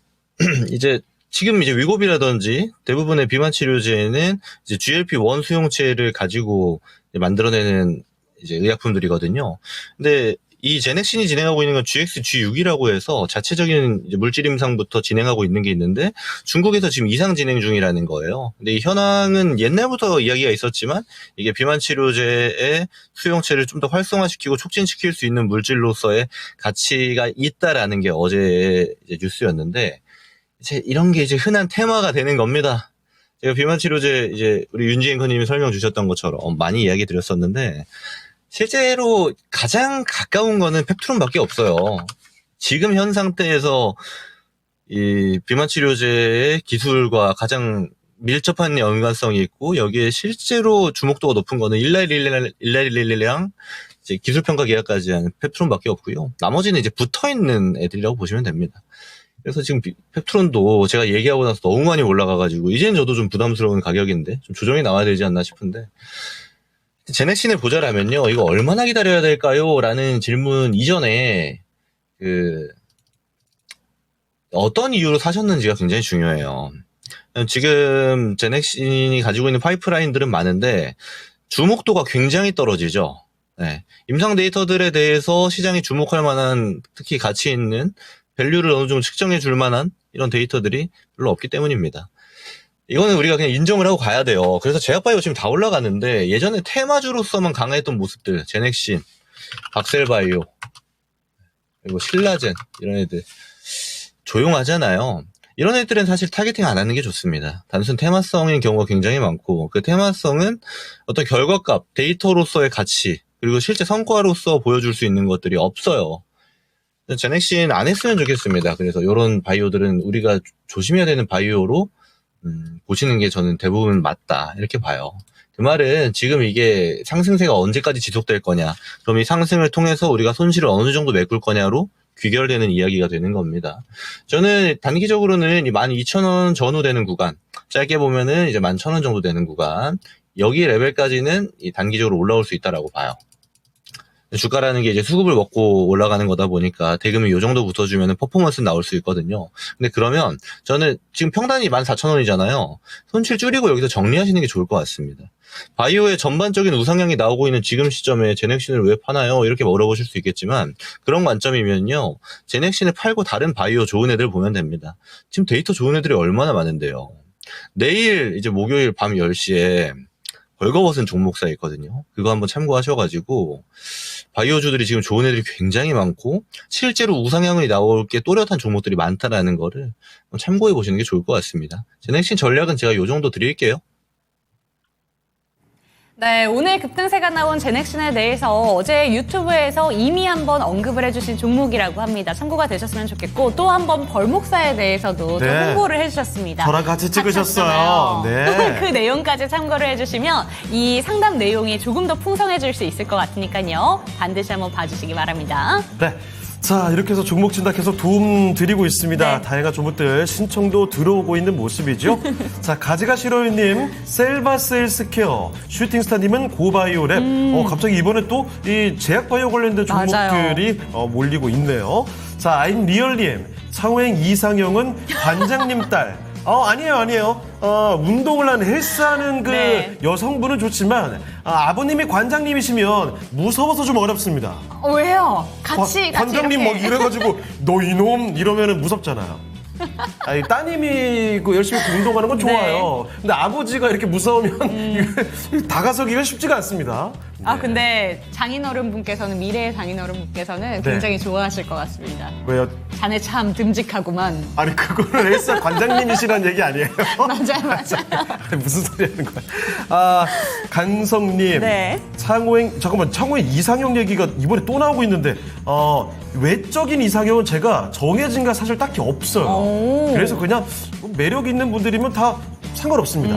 이제 지금 이제 위고비라든지 대부분의 비만 치료제는 이제 GLP-1 수용체를 가지고 만들어내는 이제 의약품들이거든요. 근데 이 제넥신이 진행하고 있는 건 GX-G6이라고 해서 자체적인 이제 물질 임상부터 진행하고 있는 게 있는데 중국에서 지금 이상 진행 중이라는 거예요. 근데 이 현황은 옛날부터 이야기가 있었지만 이게 비만 치료제의 수용체를 좀 더 활성화시키고 촉진시킬 수 있는 물질로서의 가치가 있다라는 게 어제의 이제 뉴스였는데 이제 이런 게 이제 흔한 테마가 되는 겁니다. 제가 비만 치료제 이제 우리 윤지 앵커님이 설명 주셨던 것처럼 많이 이야기 드렸었는데 실제로 가장 가까운 거는 펩트론밖에 없어요. 지금 현 상태에서 이 비만 치료제의 기술과 가장 밀접한 연관성이 있고 여기에 실제로 주목도가 높은 거는 일라일릴리랑 이제 기술 평가 계약까지 한 펩트론밖에 없고요. 나머지는 이제 붙어 있는 애들이라고 보시면 됩니다. 그래서 지금 펩트론도 제가 얘기하고 나서 너무 많이 올라가가지고 이제는 저도 좀 부담스러운 가격인데 좀 조정이 나와야 되지 않나 싶은데. 제넥신을 보자라면요, 이거 얼마나 기다려야 될까요? 라는 질문 이전에, 어떤 이유로 사셨는지가 굉장히 중요해요. 지금 제넥신이 가지고 있는 파이프라인들은 많은데, 주목도가 굉장히 떨어지죠. 네. 임상 데이터들에 대해서 시장이 주목할 만한, 특히 가치 있는, 밸류를 어느 정도 측정해 줄 만한 이런 데이터들이 별로 없기 때문입니다. 이거는 우리가 그냥 인정을 하고 가야 돼요. 그래서 제약바이오 지금 다 올라가는데 예전에 테마주로서만 강했던 모습들, 제넥신, 박셀바이오, 그리고 신라젠 이런 애들 조용하잖아요. 이런 애들은 사실 타겟팅 안 하는 게 좋습니다. 단순 테마성인 경우가 굉장히 많고 그 테마성은 어떤 결과값, 데이터로서의 가치 그리고 실제 성과로서 보여줄 수 있는 것들이 없어요. 제넥신 안 했으면 좋겠습니다. 그래서 이런 바이오들은 우리가 조심해야 되는 바이오로 보시는 게 저는 대부분 맞다 이렇게 봐요. 그 말은 지금 이게 상승세가 언제까지 지속될 거냐, 그럼 이 상승을 통해서 우리가 손실을 어느 정도 메꿀 거냐로 귀결되는 이야기가 되는 겁니다. 저는 단기적으로는 이 12,000원 전후 되는 구간, 짧게 보면은 이제 11,000원 정도 되는 구간, 여기 레벨까지는 이 단기적으로 올라올 수 있다라고 봐요. 주가라는 게 이제 수급을 먹고 올라가는 거다 보니까 대금이 요 정도 붙어주면 퍼포먼스는 나올 수 있거든요. 근데 그러면 저는 지금 평단이 14,000원이잖아요. 손실 줄이고 여기서 정리하시는 게 좋을 것 같습니다. 바이오의 전반적인 우상향이 나오고 있는 지금 시점에 제넥신을 왜 파나요? 이렇게 물어보실 수 있겠지만, 그런 관점이면요, 제넥신을 팔고 다른 바이오 좋은 애들 보면 됩니다. 지금 데이터 좋은 애들이 얼마나 많은데요. 내일 이제 목요일 밤 10시에 벌거벗은 종목사 있거든요. 그거 한번 참고하셔가지고 바이오주들이 지금 좋은 애들이 굉장히 많고 실제로 우상향이 나올 게 또렷한 종목들이 많다라는 거를 참고해 보시는 게 좋을 것 같습니다. 제넥신 전략은 제가 요 정도 드릴게요. 네, 오늘 급등세가 나온 제넥신에 대해서 어제 유튜브에서 이미 한번 언급을 해주신 종목이라고 합니다. 참고가 되셨으면 좋겠고, 또 한번 벌목사에 대해서도 또 홍보를 해주셨습니다. 저랑 같이 찍으셨어요. 네. 그 내용까지 참고를 해주시면 이 상담 내용이 조금 더 풍성해질 수 있을 것 같으니까요. 반드시 한번 봐주시기 바랍니다. 네. 자, 이렇게 해서 종목 진단 계속 도움 드리고 있습니다. 네. 다양한 종목들 신청도 들어오고 있는 모습이죠. 자, 가지가시로이님, 셀바스헬스케어, 슈팅스타님은 고바이오랩. 갑자기 이번에 또 이 제약바이오 관련된 종목들이 몰리고 있네요. 자, 아임 리얼님, 창호행 이상형은 관장님 딸. 아니에요. 운동을 하는 헬스하는 그 네. 여성분은 좋지만 아버님이 관장님이시면 무서워서 좀 어렵습니다. 왜요? 같이 관장님 이렇게. 막 이래가지고 너 이놈 이러면은 무섭잖아요. 아니, 따님이 그 열심히 운동하는 건 좋아요. 근데 아버지가 이렇게 무서우면 다가서기가 쉽지가 않습니다. 근데 장인어른분께서는, 미래의 장인어른분께서는 굉장히 좋아하실 것 같습니다. 왜요? 자네 참 듬직하구만. 아니, 그거는 헬스 관장님이시란 얘기 아니에요? 맞아요. 아니, 무슨 소리 하는 거야? 강성님. 네. 창호행 이상형 얘기가 이번에 또 나오고 있는데, 외적인 이상형은 제가 정해진 게 사실 딱히 없어요. 그래서 그냥 매력 있는 분들이면 다 상관없습니다.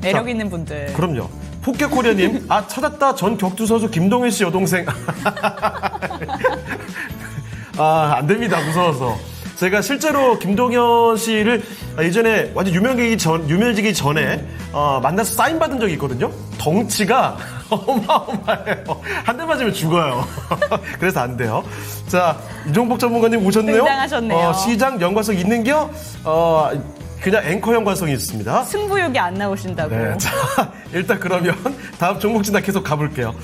매력 자, 있는 분들. 그럼요. 포켓코리아님, 찾았다. 전 격투 선수 김동현 씨 여동생. 안 됩니다. 무서워서. 제가 실제로 김동현 씨를 예전에 완전 유명해지기 전에 만나서 사인 받은 적이 있거든요. 덩치가 어마어마해요. 한 대 맞으면 죽어요. 그래서 안 돼요. 자, 이종복 전문가님 오셨네요. 등장하셨네요. 시장 연관성 있는겨? 그냥 앵커 연관성이 있습니다. 승부욕이 안 나오신다고. 네, 자, 일단 그러면 다음 종목 진단 계속 가볼게요.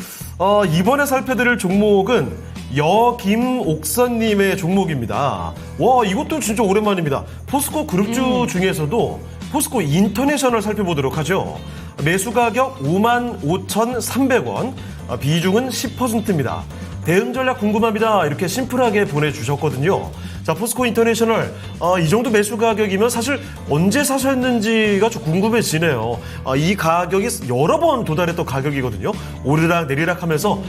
이번에 살펴드릴 종목은 여김옥선님의 종목입니다. 와, 이것도 진짜 오랜만입니다. 포스코 그룹주 중에서도 포스코 인터내셔널 살펴보도록 하죠. 매수 가격 55,300원, 비중은 10%입니다. 대응 전략 궁금합니다. 이렇게 심플하게 보내주셨거든요. 자, 포스코 인터내셔널, 이 정도 매수 가격이면 사실 언제 사셨는지가 좀 궁금해지네요. 이 가격이 여러 번 도달했던 가격이거든요. 오르락 내리락 하면서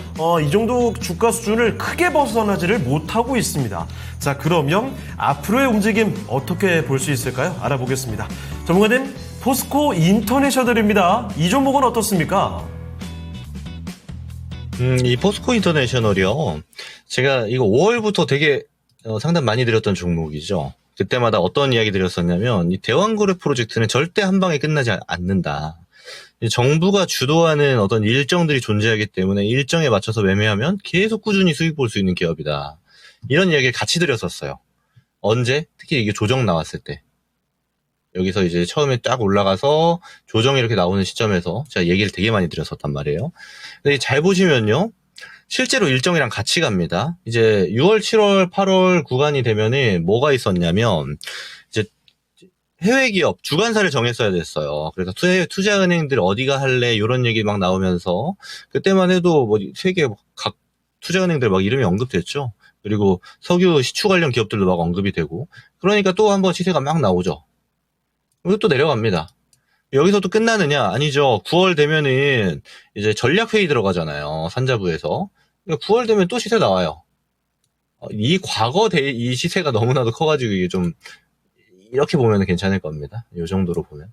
이 정도 주가 수준을 크게 벗어나지를 못하고 있습니다. 자, 그러면 앞으로의 움직임 어떻게 볼 수 있을까요? 알아보겠습니다. 전문가님, 포스코 인터내셔널입니다. 이 종목은 어떻습니까? 이 포스코 인터내셔널이요. 제가 이거 5월부터 되게 상담 많이 드렸던 종목이죠. 그때마다 어떤 이야기 드렸었냐면, 이 대왕거래 프로젝트는 절대 한 방에 끝나지 않는다. 정부가 주도하는 어떤 일정들이 존재하기 때문에 일정에 맞춰서 매매하면 계속 꾸준히 수익 볼 수 있는 기업이다. 이런 이야기를 같이 드렸었어요. 언제? 특히 이게 조정 나왔을 때. 여기서 이제 처음에 딱 올라가서 조정이 이렇게 나오는 시점에서 제가 얘기를 되게 많이 드렸었단 말이에요. 근데 잘 보시면요. 실제로 일정이랑 같이 갑니다. 이제 6월, 7월, 8월 구간이 되면은 뭐가 있었냐면, 이제 해외 기업 주관사를 정했어야 됐어요. 그래서 투자은행들 어디가 할래 이런 얘기 막 나오면서 그때만 해도 뭐 세계 각 투자은행들 막 이름이 언급됐죠. 그리고 석유 시추 관련 기업들도 막 언급이 되고, 그러니까 또 한번 시세가 막 나오죠. 그리고 또 내려갑니다. 여기서 또 끝나느냐? 아니죠. 9월 되면은 이제 전략회의 들어가잖아요. 산자부에서. 9월 되면 또 시세 나와요. 이 시세가 너무나도 커가지고 이게 좀 이렇게 보면 괜찮을 겁니다. 이 정도로 보면.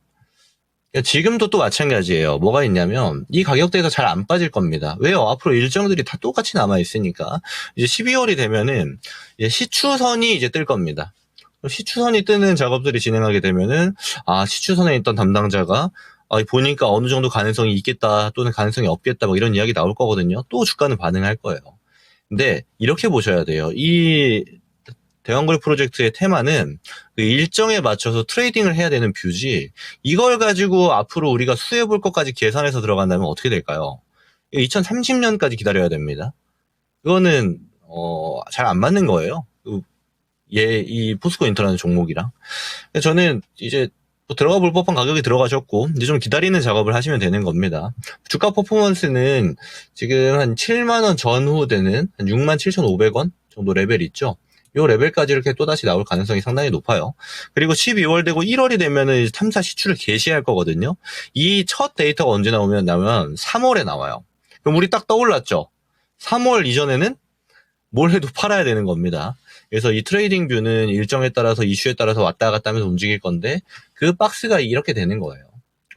그러니까 지금도 또 마찬가지예요. 뭐가 있냐면 이 가격대에서 잘 안 빠질 겁니다. 왜요? 앞으로 일정들이 다 똑같이 남아 있으니까 이제 12월이 되면은 이제 시추선이 이제 뜰 겁니다. 시추선이 뜨는 작업들이 진행하게 되면은 시추선에 있던 담당자가 보니까 어느 정도 가능성이 있겠다 또는 가능성이 없겠다 뭐 이런 이야기 나올 거거든요. 또 주가는 반응할 거예요. 근데 이렇게 보셔야 돼요. 이 대왕거래 프로젝트의 테마는 그 일정에 맞춰서 트레이딩을 해야 되는 뷰지, 이걸 가지고 앞으로 우리가 수혜해 볼 것까지 계산해서 들어간다면 어떻게 될까요? 2030년까지 기다려야 됩니다. 이거는 잘 안 맞는 거예요. 이 포스코 인터라는 종목이랑. 저는 이제 들어가 볼 법한 가격이 들어가셨고 이제 좀 기다리는 작업을 하시면 되는 겁니다. 주가 퍼포먼스는 지금 한 7만 원 전후 되는 한 67,500원 정도 레벨 있죠. 요 레벨까지 이렇게 또다시 나올 가능성이 상당히 높아요. 그리고 12월 되고 1월이 되면은 3사 시추를 개시할 거거든요. 이 첫 데이터가 언제 나오면 3월에 나와요. 그럼 우리 딱 떠올랐죠. 3월 이전에는 뭘 해도 팔아야 되는 겁니다. 그래서 이 트레이딩 뷰는 일정에 따라서 이슈에 따라서 왔다 갔다 하면서 움직일 건데 그 박스가 이렇게 되는 거예요.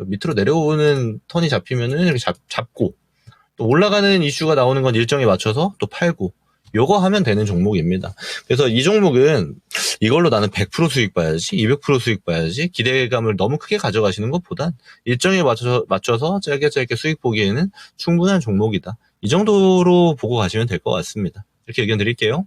밑으로 내려오는 턴이 잡히면은 이렇게 잡고 또 올라가는 이슈가 나오는 건 일정에 맞춰서 또 팔고 요거 하면 되는 종목입니다. 그래서 이 종목은 이걸로 나는 100% 수익 봐야지 200% 수익 봐야지 기대감을 너무 크게 가져가시는 것보단 일정에 맞춰서 짧게 수익 보기에는 충분한 종목이다. 이 정도로 보고 가시면 될 것 같습니다. 이렇게 의견 드릴게요.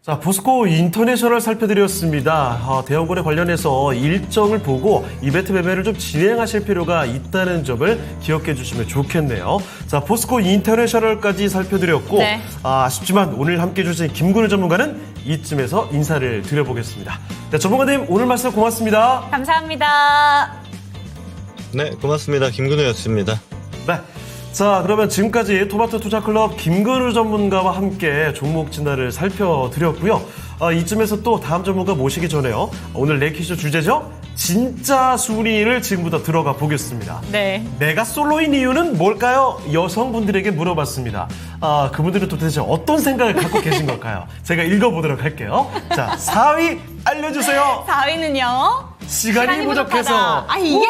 자, 포스코 인터내셔널 살펴드렸습니다. 대형거래 관련해서 일정을 보고 이벤트 매매를 좀 진행하실 필요가 있다는 점을 기억해 주시면 좋겠네요. 자, 포스코 인터내셔널까지 살펴드렸고 네. 아쉽지만 오늘 함께해 주신 김근우 전문가는 이쯤에서 인사를 드려보겠습니다. 네, 전문가님 오늘 말씀 고맙습니다. 감사합니다. 네, 고맙습니다. 김근우였습니다. 네. 자, 그러면 지금까지 토마토 투자클럽 김근우 전문가와 함께 종목 진단을 살펴드렸고요. 이쯤에서 또 다음 전문가 모시기 전에요. 오늘 레이키쇼 주제죠? 진짜 순위를 지금부터 들어가 보겠습니다. 네. 내가 솔로인 이유는 뭘까요? 여성분들에게 물어봤습니다. 그분들은 도대체 어떤 생각을 갖고 계신 걸까요? 제가 읽어보도록 할게요. 자, 4위 알려주세요. 4위는요? 시간이 부족해서. 이게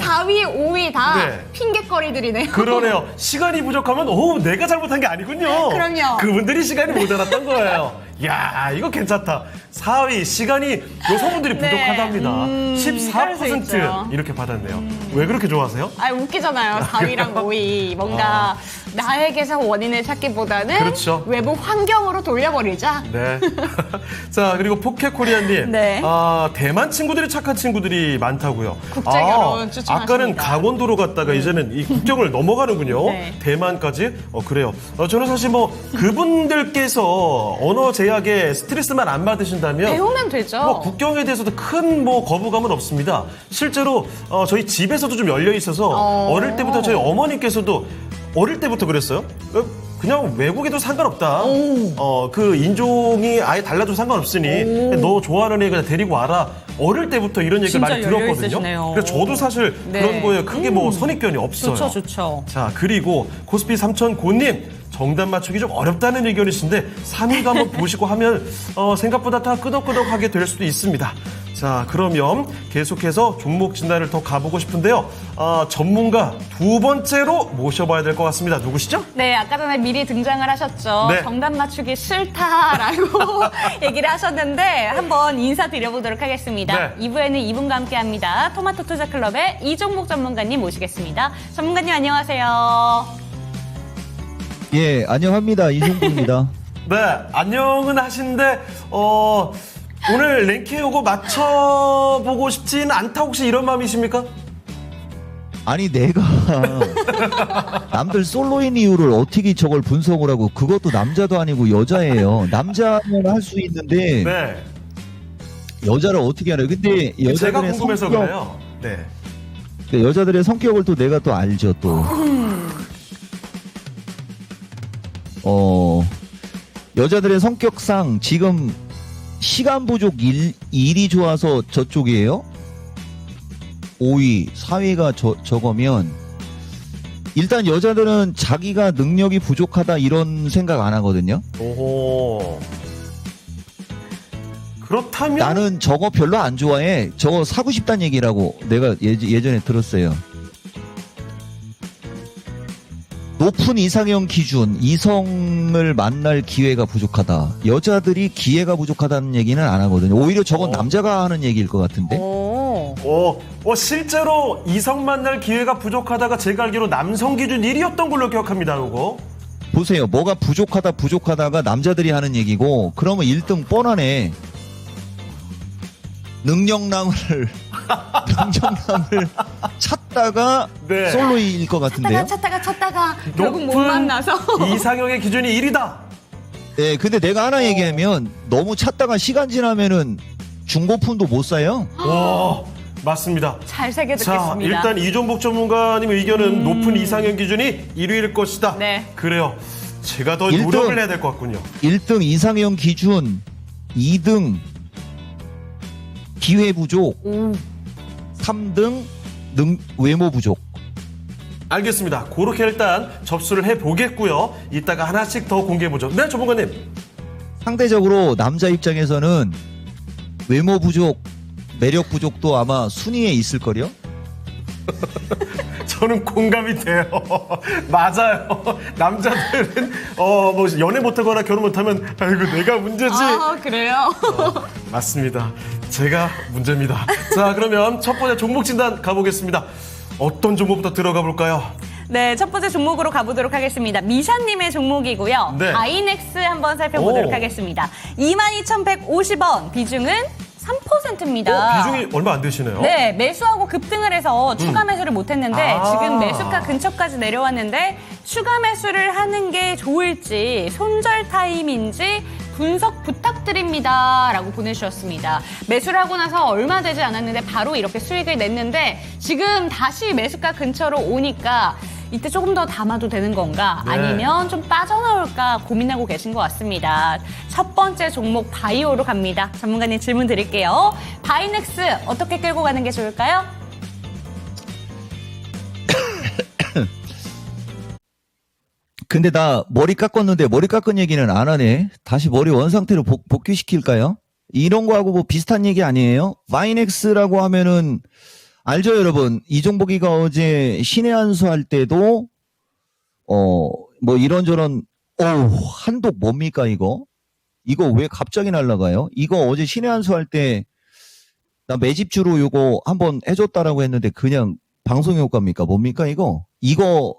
4위, 5위 다 네. 핑계거리들이네요. 그러네요. 시간이 부족하면 내가 잘못한 게 아니군요. 그럼요. 그분들이 시간이 모자랐던 거예요. 야, 이거 괜찮다. 4위 시간이 여성분들이 네. 부족하답니다. 그럴 수 있죠. 14% 이렇게 받았네요. 왜 그렇게 좋아하세요? 웃기잖아요. 4위랑 5위. 뭔가 나에게서 원인을 찾기보다는 그렇죠. 외부 환경으로 돌려버리자. 네. 자, 그리고 포켓코리아님. 네. 대만 친구들이 착한 친구들이 많다고요. 국제결혼 추천하십니다. 아까는 강원도로 갔다가 이제는 이 국경을 넘어가는군요. 네. 대만까지. 그래요. 저는 사실 그분들께서 언어 제약에 스트레스만 안 받으신다면 배우면 되죠. 국경에 대해서도 큰 거부감은 없습니다. 실제로 저희 집에서도 좀 열려 있어서 어릴 때부터 저희 어머니께서도 어릴 때부터 그랬어요. 그냥 외국에도 상관없다. 그 인종이 아예 달라도 상관없으니 너 좋아하는 애 그냥 데리고 와라. 어릴 때부터 이런 얘기를 진짜 많이 들었거든요. 열려있으시네요. 그래서 저도 사실 네. 그런 거에 크게 선입견이 없어요. 좋죠. 자, 그리고 코스피 3000고님 정답 맞추기 좀 어렵다는 의견이신데 3위가 한번 보시고 하면 생각보다 다 끄덕끄덕하게 될 수도 있습니다. 자, 그러면 계속해서 종목 진단을 더 가보고 싶은데요. 전문가 두 번째로 모셔봐야 될 것 같습니다. 누구시죠? 네, 아까 전에 미리 등장을 하셨죠. 네. 정답 맞추기 싫다라고 얘기를 하셨는데 한번 인사드려보도록 하겠습니다. 네. 2부에는 이분과 함께합니다. 토마토 투자클럽의 이종목 전문가님 모시겠습니다. 전문가님 안녕하세요. 예, 안녕합니다. 이종국입니다. 네, 안녕은 하시는데 오늘 랭킹 요거 맞춰보고 싶진 않다 혹시 이런 마음이십니까? 아니 내가 남들 솔로인 이유를 어떻게 저걸 분석을 하고 그것도 남자도 아니고 여자예요. 남자면 할 수 있는데 네, 여자를 어떻게 하나요? 근데 제가 여자들의 궁금해서 성격, 그래요. 네, 여자들의 성격을 또 내가 또 알죠 또. 여자들의 성격상 지금 시간 부족 일이 좋아서 저쪽이에요? 5위, 4위가 저거면 일단 여자들은 자기가 능력이 부족하다 이런 생각 안 하거든요. 오호. 그렇다면 나는 저거 별로 안 좋아해. 저거 사고 싶다는 얘기라고 내가 예전에 들었어요. 높은 이상형 기준, 이성을 만날 기회가 부족하다. 여자들이 기회가 부족하다는 얘기는 안 하거든요. 오히려 저건 남자가 하는 얘기일 것 같은데. 실제로 이성 만날 기회가 부족하다가 제가 알기로 남성 기준 1위였던 걸로 기억합니다. 이거 보세요. 뭐가 부족하다가 남자들이 하는 얘기고, 그러면 1등 뻔하네. 능력남을 찾다가 네. 솔로일 것 같은데요. 찾다가 결국 못 만나서. 이상형의 기준이 1위다. 네, 근데 내가 하나 얘기하면 너무 찾다가 시간 지나면은 중고품도 못 사요. 맞습니다. 잘 새겨 자, 듣겠습니다. 일단 이종복 전문가님 의견은 높은 이상형 기준이 1위일 것이다. 네. 그래요. 제가 더 1등. 노력을 해야 될 것 같군요. 1등 이상형 기준, 2등 기회 부족, 3등 외모 부족. 알겠습니다. 그렇게 일단 접수를 해보겠고요. 이따가 하나씩 더 공개해보죠. 네, 전문가님. 상대적으로 남자 입장에서는 외모 부족, 매력 부족도 아마 순위에 있을걸요? 저는 공감이 돼요. 맞아요. 남자들은 뭐 연애 못하거나 결혼 못하면 아이고 내가 문제지. 그래요? 맞습니다. 제가 문제입니다. 자, 그러면 첫 번째 종목 진단 가보겠습니다. 어떤 종목부터 들어가 볼까요? 네, 첫 번째 종목으로 가보도록 하겠습니다. 미샤님의 종목이고요. 네. 바이넥스 한번 살펴보도록 하겠습니다. 22,150원, 비중은 3%입니다. 비중이 얼마 안 되시네요. 네, 매수하고 급등을 해서 추가 매수를 못했는데 지금 매수가 근처까지 내려왔는데 추가 매수를 하는 게 좋을지 손절 타임인지 분석 부탁드립니다 라고 보내주셨습니다. 매수를 하고 나서 얼마 되지 않았는데 바로 이렇게 수익을 냈는데 지금 다시 매수가 근처로 오니까 이때 조금 더 담아도 되는 건가? 네. 아니면 좀 빠져나올까 고민하고 계신 것 같습니다. 첫 번째 종목 바이오로 갑니다. 전문가님 질문 드릴게요. 바이넥스 어떻게 끌고 가는 게 좋을까요? 근데 나 머리 깎았는데 머리 깎은 얘기는 안 하네. 다시 머리 원상태로 복귀시킬까요? 이런 거하고 뭐 비슷한 얘기 아니에요? 바이넥스라고 하면은 알죠, 여러분? 이종복이가 어제 신의 한수 할 때도 뭐 이런저런 한독 뭡니까 이거? 이거 왜 갑자기 날라가요? 이거 어제 신의 한수 할 때 나 매집주로 요거 한번 해줬다라고 했는데 그냥 방송 효과입니까? 뭡니까 이거? 이거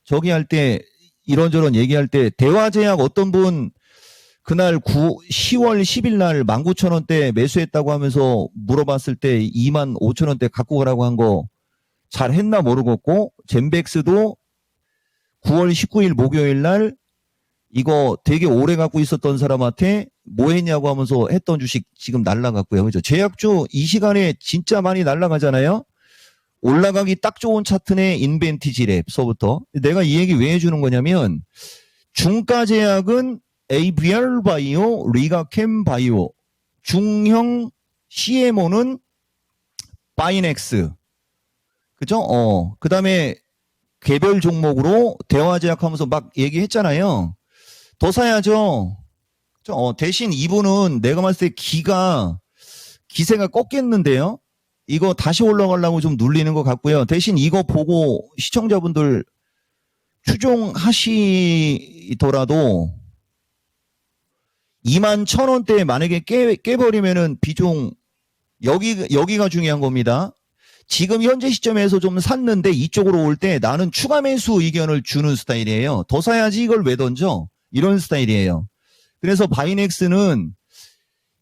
저기 할 때 이런저런 얘기할 때 대화제약 어떤 분 그날 10월 10일 날 19,000원대 매수했다고 하면서 물어봤을 때 25,000원대 갖고 가라고 한 거 잘 했나 모르겠고, 젠백스도 9월 19일 목요일 날 이거 되게 오래 갖고 있었던 사람한테 뭐 했냐고 하면서 했던 주식 지금 날라갔고요. 그죠? 제약주 이 시간에 진짜 많이 날라가잖아요. 올라가기 딱 좋은 차트네. 인벤티지랩서부터. 내가 이 얘기 왜 해주는 거냐면 중가제약은 ABR 바이오, 리가캠 바이오, 중형 CMO는 바이넥스. 그죠? 그 다음에 개별 종목으로 대화제약 하면서 막 얘기했잖아요. 더 사야죠. 대신 이분은 내가 봤을 때 기세가 꺾였는데요. 이거 다시 올라가려고 좀 눌리는 것 같고요. 대신 이거 보고 시청자분들 추종하시더라도 21,000원대에 만약에 깨버리면은 비중 여기가 중요한 겁니다. 지금 현재 시점에서 좀 샀는데 이쪽으로 올 때 나는 추가 매수 의견을 주는 스타일이에요. 더 사야지 이걸 왜 던져? 이런 스타일이에요. 그래서 바이넥스는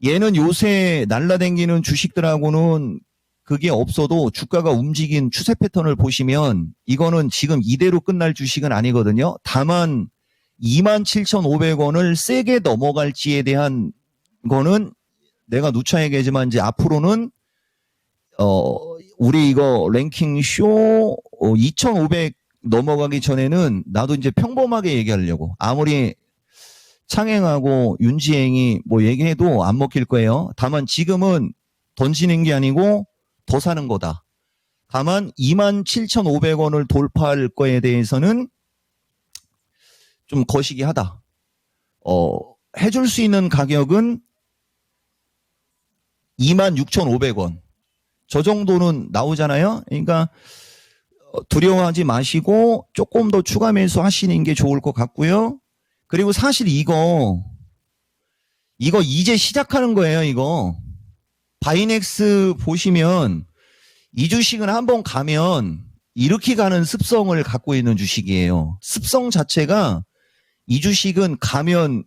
얘는 요새 날라다니는 주식들하고는 그게 없어도 주가가 움직인 추세 패턴을 보시면 이거는 지금 이대로 끝날 주식은 아니거든요. 다만 27,500원을 세게 넘어갈지에 대한 거는 내가 누차 얘기하지만 이제 앞으로는 우리 이거 랭킹 쇼 2,500 넘어가기 전에는 나도 이제 평범하게 얘기하려고, 아무리 창행하고 윤지행이 뭐 얘기해도 안 먹힐 거예요. 다만 지금은 던지는 게 아니고 더 사는 거다. 다만 27,500원을 돌파할 거에 대해서는 좀 거시기 하다. 해줄 수 있는 가격은 26,500원. 저 정도는 나오잖아요. 그러니까 두려워하지 마시고 조금 더 추가 매수 하시는 게 좋을 것 같고요. 그리고 사실 이거 이제 시작하는 거예요, 이거. 바이넥스 보시면 이 주식은 한번 가면 이렇게 가는 습성을 갖고 있는 주식이에요. 습성 자체가 이 주식은 가면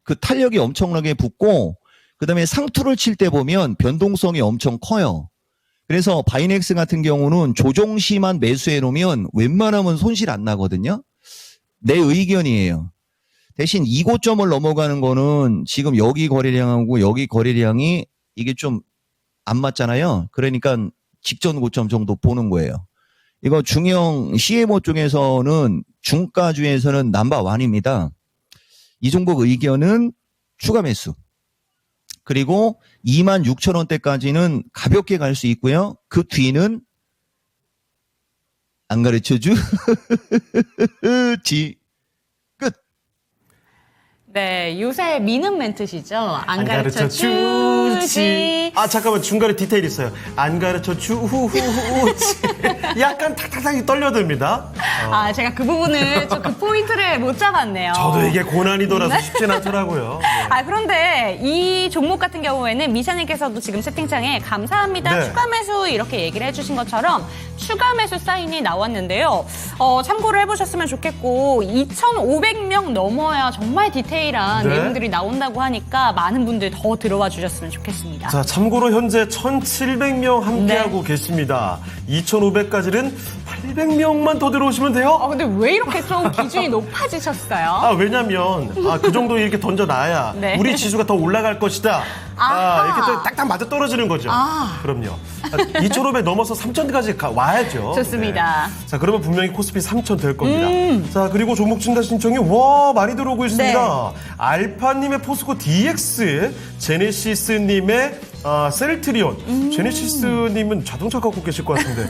그 탄력이 엄청나게 붙고 그다음에 상투를 칠 때 보면 변동성이 엄청 커요. 그래서 바이넥스 같은 경우는 조정시만 매수해 놓으면 웬만하면 손실 안 나거든요. 내 의견이에요. 대신 이 고점을 넘어가는 거는 지금 여기 거래량하고 여기 거래량이 이게 좀 안 맞잖아요. 그러니까 직전 고점 정도 보는 거예요. 이거 중형 CMO 쪽에서는 중가주에서는 넘버1입니다. 이 종목 의견은 추가 매수. 그리고 26,000원대까지는 가볍게 갈 수 있고요. 그 뒤는 안 가르쳐주지. 끝. 네, 요새 미는 멘트시죠? 안 가르쳐 가르쳐 주지. 아, 잠깐만. 중간에 디테일 있어요. 안 가르쳐 주지. 약간 탁탁탁이 떨려듭니다. 아, 제가 그 부분을 좀 그 포인트를 못 잡았네요. 저도 이게 고난이도라서 쉽진 않더라고요. 네. 아, 그런데 이 종목 같은 경우에는 미샤님께서도 지금 채팅창에 감사합니다. 네. 추가 매수 이렇게 얘기를 해주신 것처럼 추가 매수 사인이 나왔는데요. 참고를 해보셨으면 좋겠고 2,500명 넘어야 정말 디테일한 네. 내용들이 나온다고 하니까 많은 분들 더 들어와 주셨으면 좋겠습니다. 자, 참고로 현재 1,700명 함께하고 계십니다. 2,500까지는 800명만 더 들어오시면 돼요. 근데 왜 이렇게 좀 기준이 높아지셨어요? 아, 왜냐면, 그 정도 이렇게 던져놔야 네. 우리 지수가 더 올라갈 것이다. 아하. 이렇게 또 딱딱 맞아 떨어지는 거죠. 아. 그럼요. 2,500 넘어서 3,000까지 와야죠. 좋습니다. 네. 자, 그러면 분명히 코스피 3,000 될 겁니다. 자, 그리고 종목 진단 신청이 많이 들어오고 있습니다. 네. 알파님의 포스코 DX, 제네시스님의 셀트리온. 제네시스님은 자동차 갖고 계실 것 같은데.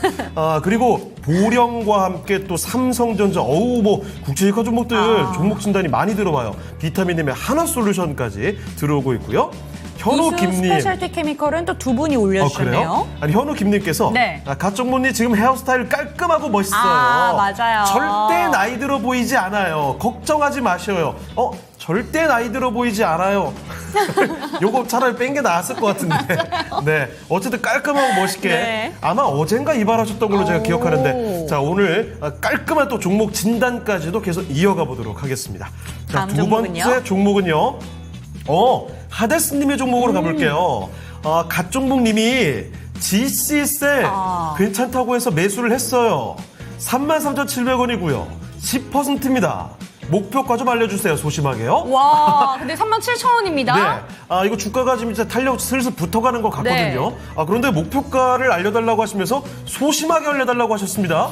그리고 보령과 함께 또 삼성전자, 뭐 국제유가 종목들 종목 진단이 많이 들어와요. 비타민님의 하나솔루션까지 들어오고 있고요. 현우 이수 김님. 스페셜티 케미컬은 또 두 분이 올려주셨네요. 그래요? 아니, 현우 김님께서 네. 갓종모님 지금 헤어스타일 깔끔하고 멋있어요. 맞아요. 절대 나이 들어 보이지 않아요. 걱정하지 마셔요. 절대 나이 들어 보이지 않아요. 요거 차라리 뺀 게 나았을 것 같은데. 네. 어쨌든 깔끔하고 멋있게. 네. 아마 어젠가 이발하셨던 걸로 제가 기억하는데. 자, 오늘 깔끔한 또 종목 진단까지도 계속 이어가 보도록 하겠습니다. 자, 다음 두 종목은요? 번째 종목은요. 하데스님의 종목으로 가볼게요. 갓종목님이 GC셀 괜찮다고 해서 매수를 했어요. 33,700원이고요. 10%입니다. 목표가 좀 알려주세요. 소심하게요. 와, 근데 37,000원입니다. 네. 이거 주가가 지금 이제 탄력 슬슬 붙어가는 것 같거든요. 네. 그런데 목표가를 알려달라고 하시면서 소심하게 알려달라고 하셨습니다.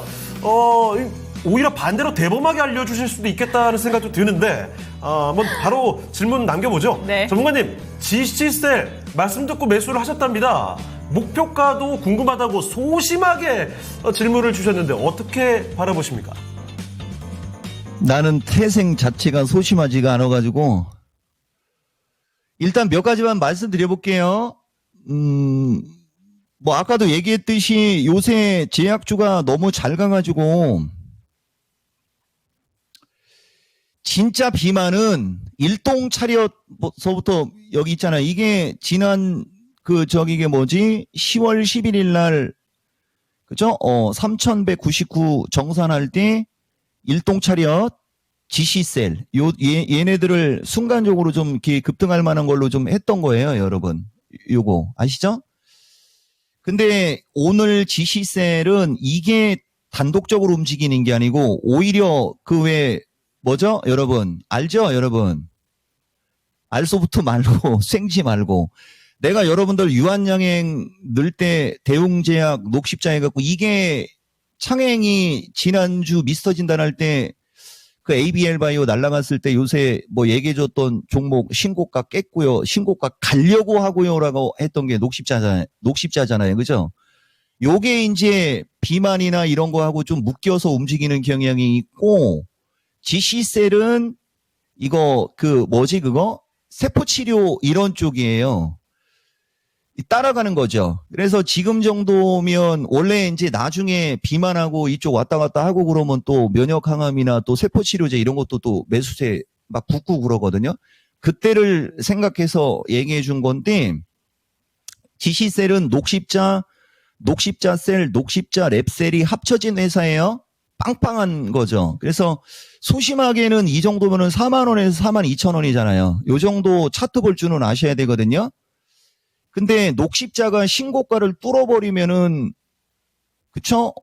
오히려 반대로 대범하게 알려주실 수도 있겠다는 생각도 드는데, 한번 바로 질문 남겨보죠. 네. 전문가님, GC셀 말씀 듣고 매수를 하셨답니다. 목표가도 궁금하다고 소심하게 질문을 주셨는데 어떻게 바라보십니까? 나는 태생 자체가 소심하지가 않아가지고 일단 몇 가지만 말씀드려볼게요. 뭐 아까도 얘기했듯이 요새 제약주가 너무 잘 가가지고 진짜 비만은 일동 차렷서부터 여기 있잖아요. 이게 지난 이게 뭐지? 10월 11일 날 그죠? 3,199 정산할 때 일동 차렷 GC셀 얘네들을 순간적으로 좀 이렇게 급등할 만한 걸로 좀 했던 거예요, 여러분. 요거 아시죠? 근데 오늘 GC셀은 이게 단독적으로 움직이는 게 아니고 오히려 뭐죠? 여러분 알죠? 여러분 알소부트 말고 생지 말고 내가 여러분들 유한양행 넣을 때 대웅제약 녹십자 해갖고 이게 창행이 지난주 미스터 진단할 때 그 ABL 바이오 날라갔을 때 요새 뭐 얘기해줬던 종목 신고가 깼고요. 신고가 가려고 하고요라고 했던 게 녹십자잖아요. 그죠? 요게 이제 비만이나 이런 거하고 좀 묶여서 움직이는 경향이 있고 GC셀은 이거 세포치료 이런 쪽이에요. 따라가는 거죠. 그래서 지금 정도면 원래 이제 나중에 비만하고 이쪽 왔다 갔다 하고 그러면 또 면역 항암이나 또 세포 치료제 이런 것도 또 매수세 막 붙고 그러거든요. 그때를 생각해서 얘기해 준 건데 지시셀은 녹십자 셀, 녹십자 랩셀이 합쳐진 회사예요. 빵빵한 거죠. 그래서 소심하게는 이 정도면은 4만 원에서 4만 2천 원이잖아요. 요 정도 차트 볼 줄은 아셔야 되거든요. 근데 녹십자가 신고가를 뚫어버리면은 그쵸?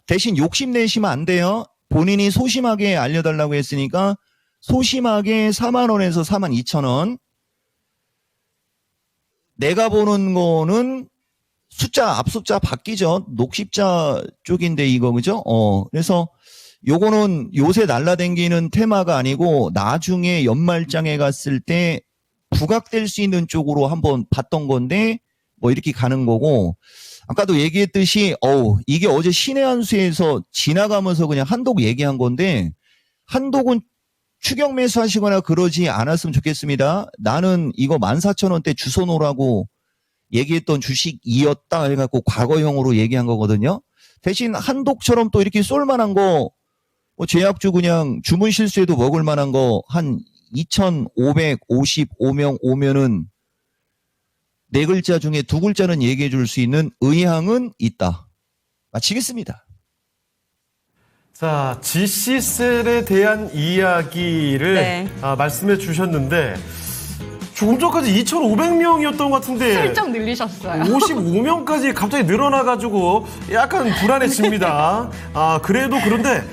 대신 욕심내시면 안 돼요. 본인이 소심하게 알려달라고 했으니까 소심하게 4만 원에서 4만 2천 원. 내가 보는 거는 앞숫자 바뀌죠. 녹십자 쪽인데 이거 그죠? 그래서 요거는 요새 날라댕기는 테마가 아니고 나중에 연말장에 갔을 때 부각될 수 있는 쪽으로 한번 봤던 건데 뭐 이렇게 가는 거고 아까도 얘기했듯이 이게 어제 신의 한 수에서 지나가면서 그냥 한독 얘기한 건데 한독은 추격 매수하시거나 그러지 않았으면 좋겠습니다. 나는 이거 14,000원대 주소 놓으라고 얘기했던 주식이었다 해갖고 과거형으로 얘기한 거거든요. 대신 한독처럼 또 이렇게 쏠만한 거 제약주 그냥 주문 실수에도 먹을 만한 거 한 2,555명 오면은 네 글자 중에 두 글자는 얘기해 줄 수 있는 의향은 있다. 마치겠습니다. 자, GC셀에 대한 이야기를 네. 말씀해 주셨는데 조금 전까지 2,500명이었던 것 같은데 슬쩍 늘리셨어요. 55명까지 갑자기 늘어나가지고 약간 불안해집니다. 그래도 그런데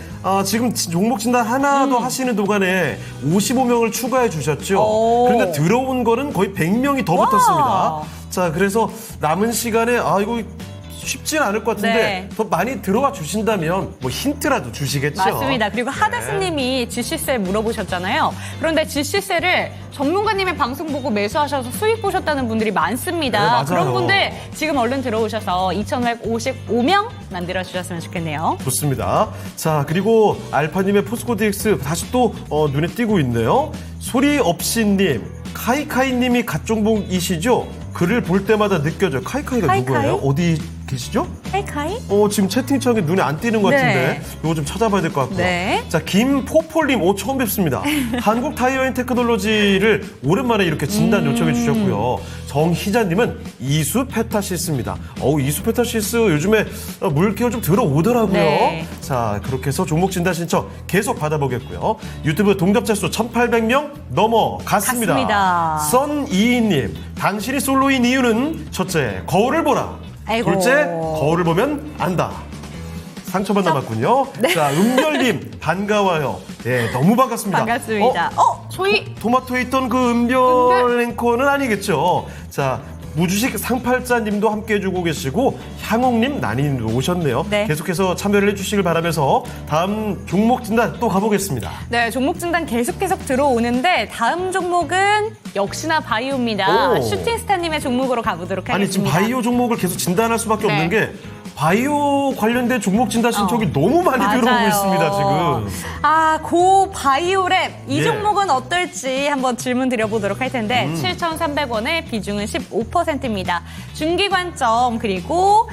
지금 종목 진단 하나 더 하시는 동안에 55명을 추가해 주셨죠. 오. 그런데 들어온 거는 거의 100명이 더 와. 붙었습니다. 자, 그래서 남은 시간에 이거 쉽진 않을 것 같은데 네. 더 많이 들어와 주신다면 뭐 힌트라도 주시겠죠. 맞습니다. 그리고 하데스님이 GC셀 물어보셨잖아요. 그런데 GC셀을 전문가님의 방송 보고 매수하셔서 수익 보셨다는 분들이 많습니다. 네, 맞아요. 그런 분들 지금 얼른 들어오셔서 2,555명 만들어주셨으면 좋겠네요. 좋습니다. 자, 그리고 알파님의 포스코 DX 다시 또 눈에 띄고 있네요. 소리 없이님, 카이카이님이 갓종목이시죠? 글을 볼 때마다 느껴져요. 카이카이가 카이카이? 누구예요? 어디 계시죠? 카이카이? 지금 채팅창에 눈에 안 띄는 것 네. 같은데 이거 좀 찾아봐야 될 것 같고요. 네. 자, 김포폴님, 처음 뵙습니다. 한국 타이어인 테크놀로지를 오랜만에 이렇게 진단 요청해 주셨고요. 정희자님은 이수페타시스입니다. 이수페타시스 요즘에 물케어 좀 들어오더라고요. 네. 자, 그렇게 해서 종목 진단 신청 계속 받아보겠고요. 유튜브 동접자 수 1,800명 넘어갔습니다. 갔습니다. 썬이님, 당신이 솔로인 이유는 첫째, 거울을 보라. 아이고. 둘째, 거울을 보면 안다. 상처만 남았군요. 네. 자, 은별님, 반가워요. 네, 너무 반갑습니다. 반갑습니다. 저희 토마토에 있던 그 은별 앵커는 아니겠죠. 자, 무주식 상팔자님도 함께 해주고 계시고 향옥님, 나니님도 오셨네요. 네. 계속해서 참여를 해주시길 바라면서 다음 종목 진단 또 가보겠습니다. 네, 종목 진단 계속 들어오는데 다음 종목은 역시나 바이오입니다. 오. 슈팅스타님의 종목으로 가보도록 하겠습니다. 아니, 지금 바이오 종목을 계속 진단할 수밖에 네. 없는 게 바이오 관련된 종목 진단 신청이 너무 많이 들어오고 맞아요. 있습니다, 지금. 고 바이오랩 이 예. 종목은 어떨지 한번 질문 드려보도록 할 텐데 7,300원에 비중은 15%입니다. 중기 관점 그리고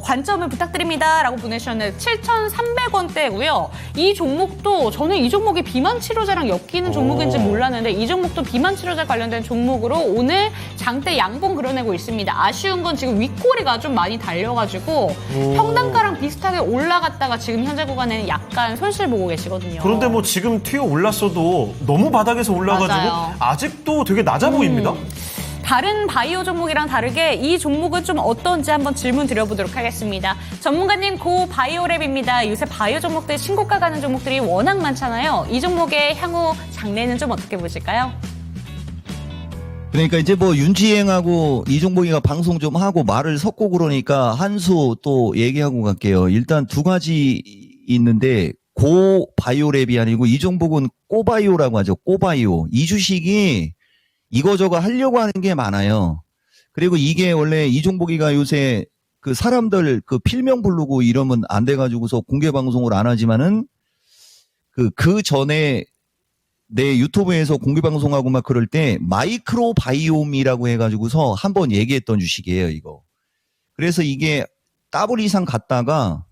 관점을 부탁드립니다라고 보내주셨는데 7,300원대고요. 이 종목도 저는 이 종목이 비만 치료제랑 엮이는 종목인지 몰랐는데 이 종목도 비만 치료제 관련된 종목으로 오늘 장대 양봉 그려내고 있습니다. 아쉬운 건 지금 윗꼬리가 좀 많이 달려가지고 평단가랑 비슷하게 올라갔다가 지금 현재 구간에는 약간 손실 보고 계시거든요. 그런데 뭐 지금 튀어 올랐어도 너무 바닥에서 올라가지고 맞아요. 아직도 되게 낮아 보입니다. 다른 바이오 종목이랑 다르게 이 종목은 좀 어떤지 한번 질문 드려보도록 하겠습니다. 전문가님, 고 바이오랩입니다. 요새 바이오 종목들 신고가 가는 종목들이 워낙 많잖아요. 이 종목의 향후 장래는 좀 어떻게 보실까요? 그러니까 이제 뭐 윤지행하고 이종복이가 방송 좀 하고 말을 섞고 그러니까 한 수 또 얘기하고 갈게요. 일단 두 가지 있는데 고바이오랩이 아니고 이종복은 꼬바이오라고 하죠. 꼬바이오. 이 주식이 이거저거 하려고 하는 게 많아요. 그리고 이게 원래 이종복이가 요새 그 사람들 그 필명 부르고 이러면 안 돼가지고서 공개 방송을 안 하지만은 그 전에 내 유튜브에서 공개 방송하고 막 그럴 때 마이크로 바이옴이라고 해가지고서 한번 얘기했던 주식이에요, 이거. 그래서 이게 더블 이상 갔다가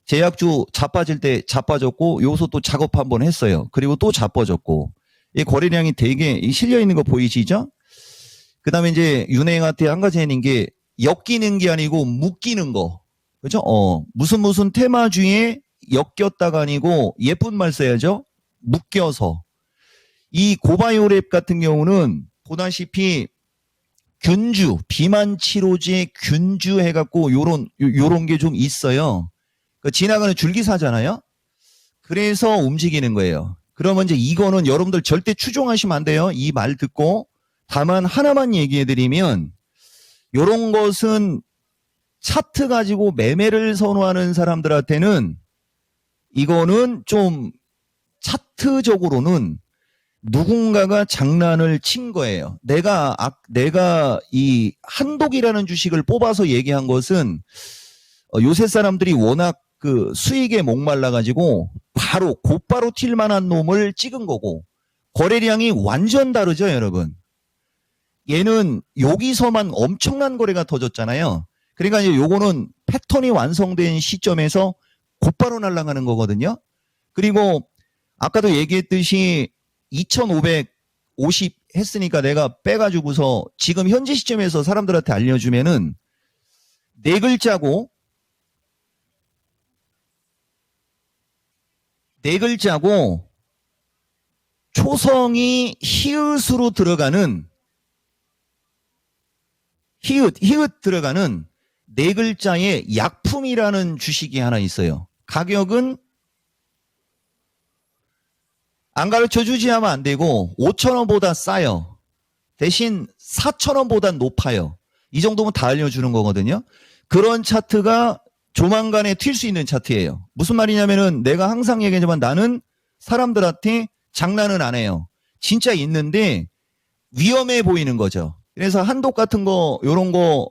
제약주 자빠질 때 자빠졌고 여기서 또 작업 한번 했어요. 그리고 또 자빠졌고 이 거래량이 되게 실려 있는 거 보이시죠? 그다음에 이제 윤행한테 한 가지 해낸 게 엮이는 게 아니고 묶이는 거. 그죠? 무슨 테마주에 엮였다가 아니고 예쁜 말 써야죠. 묶여서. 이 고바이오랩 같은 경우는 보다시피 균주, 비만 치료제 균주 해갖고 요런 게 좀 있어요. 지나가는 줄기사잖아요. 그래서 움직이는 거예요. 그러면 이제 이거는 여러분들 절대 추종하시면 안 돼요. 이 말 듣고. 다만 하나만 얘기해드리면 요런 것은 차트 가지고 매매를 선호하는 사람들한테는 이거는 좀 차트적으로는 누군가가 장난을 친 거예요. 내가 이 한독이라는 주식을 뽑아서 얘기한 것은 요새 사람들이 워낙 그 수익에 목말라가지고 곧바로 튈 만한 놈을 찍은 거고 거래량이 완전 다르죠, 여러분. 얘는 여기서만 엄청난 거래가 터졌잖아요. 그러니까 이제 요거는 패턴이 완성된 시점에서 곧바로 날아가는 거거든요. 그리고 아까도 얘기했듯이 2550 했으니까 내가 빼가지고서 지금 현재 시점에서 사람들한테 알려주면은 네 글자고 초성이 히읗으로 들어가는 히읗 들어가는 네 글자의 약품이라는 주식이 하나 있어요. 가격은 안 가르쳐 주지 하면 안 되고 5,000원보다 싸요. 대신 4,000원보다 높아요. 이 정도면 다 알려주는 거거든요. 그런 차트가 조만간에 튈 수 있는 차트예요. 무슨 말이냐면은 내가 항상 얘기하지만 나는 사람들한테 장난은 안 해요. 진짜 있는데 위험해 보이는 거죠. 그래서 한독 같은 거 요런 거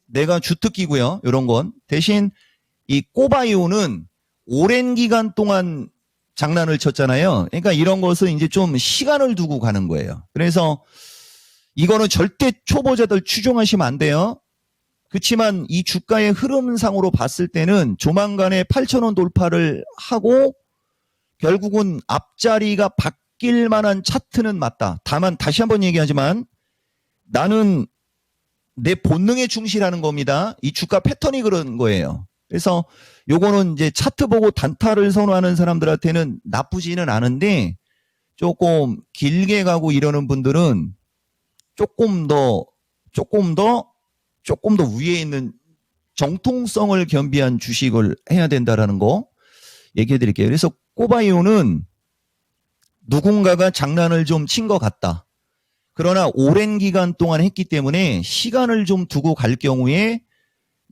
내가 주특기고요. 요런 건 대신 이 꼬바이오는 오랜 기간 동안 장난을 쳤잖아요. 그러니까 이런 것은 이제 좀 시간을 두고 가는 거예요. 그래서 이거는 절대 초보자들 추종하시면 안 돼요. 그렇지만 이 주가의 흐름상으로 봤을 때는 조만간에 8,000원 돌파를 하고 결국은 앞자리가 바뀔 만한 차트는 맞다. 다만 다시 한번 얘기하지만 나는 내 본능에 충실하는 겁니다. 이 주가 패턴이 그런 거예요. 그래서 요거는 이제 차트 보고 단타를 선호하는 사람들한테는 나쁘지는 않은데 조금 길게 가고 이러는 분들은 조금 더 위에 있는 정통성을 겸비한 주식을 해야 된다라는 거 얘기해 드릴게요. 그래서 꼬바이오는 누군가가 장난을 좀 친 것 같다. 그러나 오랜 기간 동안 했기 때문에 시간을 좀 두고 갈 경우에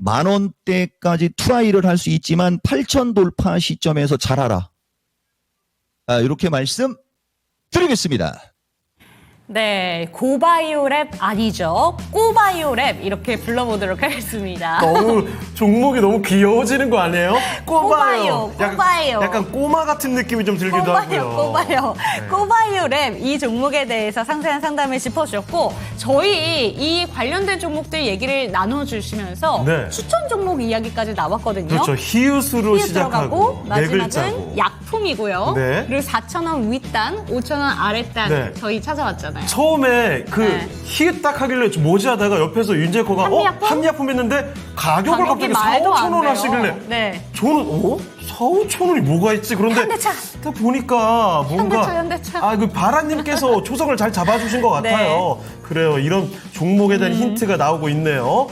10,000원대까지 트라이를 할 수 있지만 8,000 돌파 시점에서 잘하라. 이렇게 말씀 드리겠습니다. 네, 고바이오랩 아니죠. 꼬바이오랩 이렇게 불러보도록 하겠습니다. 너무 종목이 너무 귀여워지는 거 아니에요? 꼬바이오. 약간 꼬마 같은 느낌이 좀 들기도 하고요. 꼬바이오랩 이 종목에 대해서 상세한 상담을 짚어주셨고 저희 이 관련된 종목들 얘기를 나눠주시면서 네. 추천 종목 이야기까지 나왔거든요. 그렇죠. 히읗으로 시작하고 네 마지막은 글자고. 약품이고요. 네. 그리고 4,000원 윗단, 5,000원 아랫단 네. 저희 찾아왔잖아요. 처음에 네. 히읗 딱 하길래 뭐지 하다가 옆에서 윤재코가 한미약품? 한미약품 했는데 가격을 갑자기 4, 말도 안 5천 원 돼요. 하시길래 네. 저는 4, 5천 원이 뭐가 있지? 그런데 현대차. 딱 보니까 뭔가 현대차. 그 바라님께서 초성을 잘 잡아주신 것 같아요. 그래요. 이런 종목에 대한 힌트가 나오고 있네요.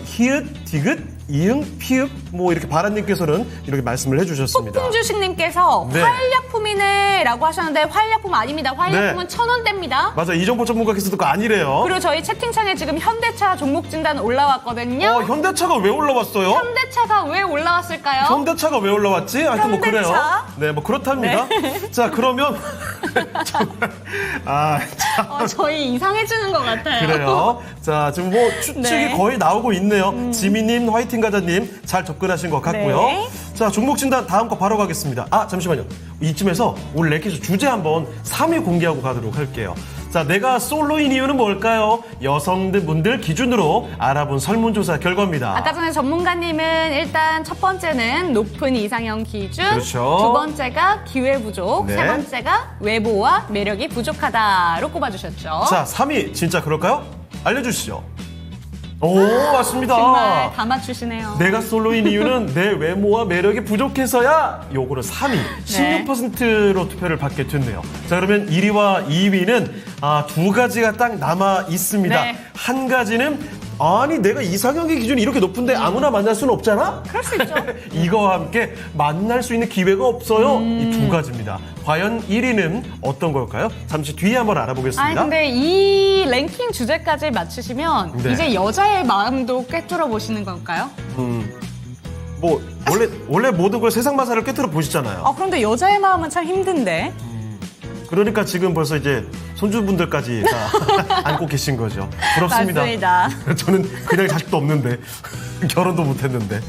히읗, 디귿, 이응, 피읍 뭐 이렇게 바라님께서는 이렇게 말씀을 해주셨습니다. 폭풍주식님께서 네. 화일약품이네 라고 하셨는데 화일약품 아닙니다. 화일약품은 네. 1,000원대입니다. 맞아. 이정보 전문가께서도 그거 아니래요. 그리고 저희 채팅창에 지금 현대차 종목 진단 올라왔거든요. 현대차가 왜 올라왔어요? 현대차가 왜 올라왔을까요? 현대차가 왜 올라왔지? 하여튼 뭐 그래요. 현대차? 네, 뭐 그렇답니다. 자, 그러면 저희 이상해지는 것 같아요. 그래요. 자, 지금 뭐 추측이 네. 거의 나오고 있네요. 지미님, 화이팅 가자님 잘 접근하신 것 같고요. 네. 자, 자, 종목 진단 다음 거 바로 가겠습니다. 아, 잠시만요. 이쯤에서 오늘 랭킹쇼 주제 한번 3위 공개하고 가도록 할게요. 자, 내가 솔로인 이유는 뭘까요? 여성분들 기준으로 알아본 설문조사 결과입니다. 아까 전에 전문가님은 일단 첫 번째는 높은 이상형 기준, 그렇죠. 두 번째가 기회 부족, 네. 세 번째가 외모와 매력이 부족하다로 꼽아주셨죠. 자, 3위 진짜 그럴까요? 알려주시죠. 오, 맞습니다. 정말 다 맞추시네요. 내가 솔로인 이유는 내 외모와 매력이 부족해서야. 요거는 3위, 16%로 투표를 받게 됐네요. 자, 그러면 1위와 2위는 두 가지가 딱 남아 있습니다. 네. 한 가지는 아니 내가 이상형의 기준이 이렇게 높은데 아무나 만날 수는 없잖아? 그럴 수 있죠. 이거와 함께 만날 수 있는 기회가 없어요. 이 두 가지입니다. 과연 1위는 어떤 걸까요? 잠시 뒤에 한번 알아보겠습니다. 아니 근데 이 랭킹 주제까지 맞추시면 네. 이제 여자의 마음도 꿰뚫어 보시는 건가요? 뭐 원래 모든 걸 세상 마사를 꿰뚫어 보시잖아요. 아 그런데 여자의 마음은 참 힘든데. 그러니까 지금 벌써 이제 손주분들까지 다 안고 계신 거죠. 부럽습니다. 맞습니다. 저는 그냥 자식도 없는데 결혼도 못했는데.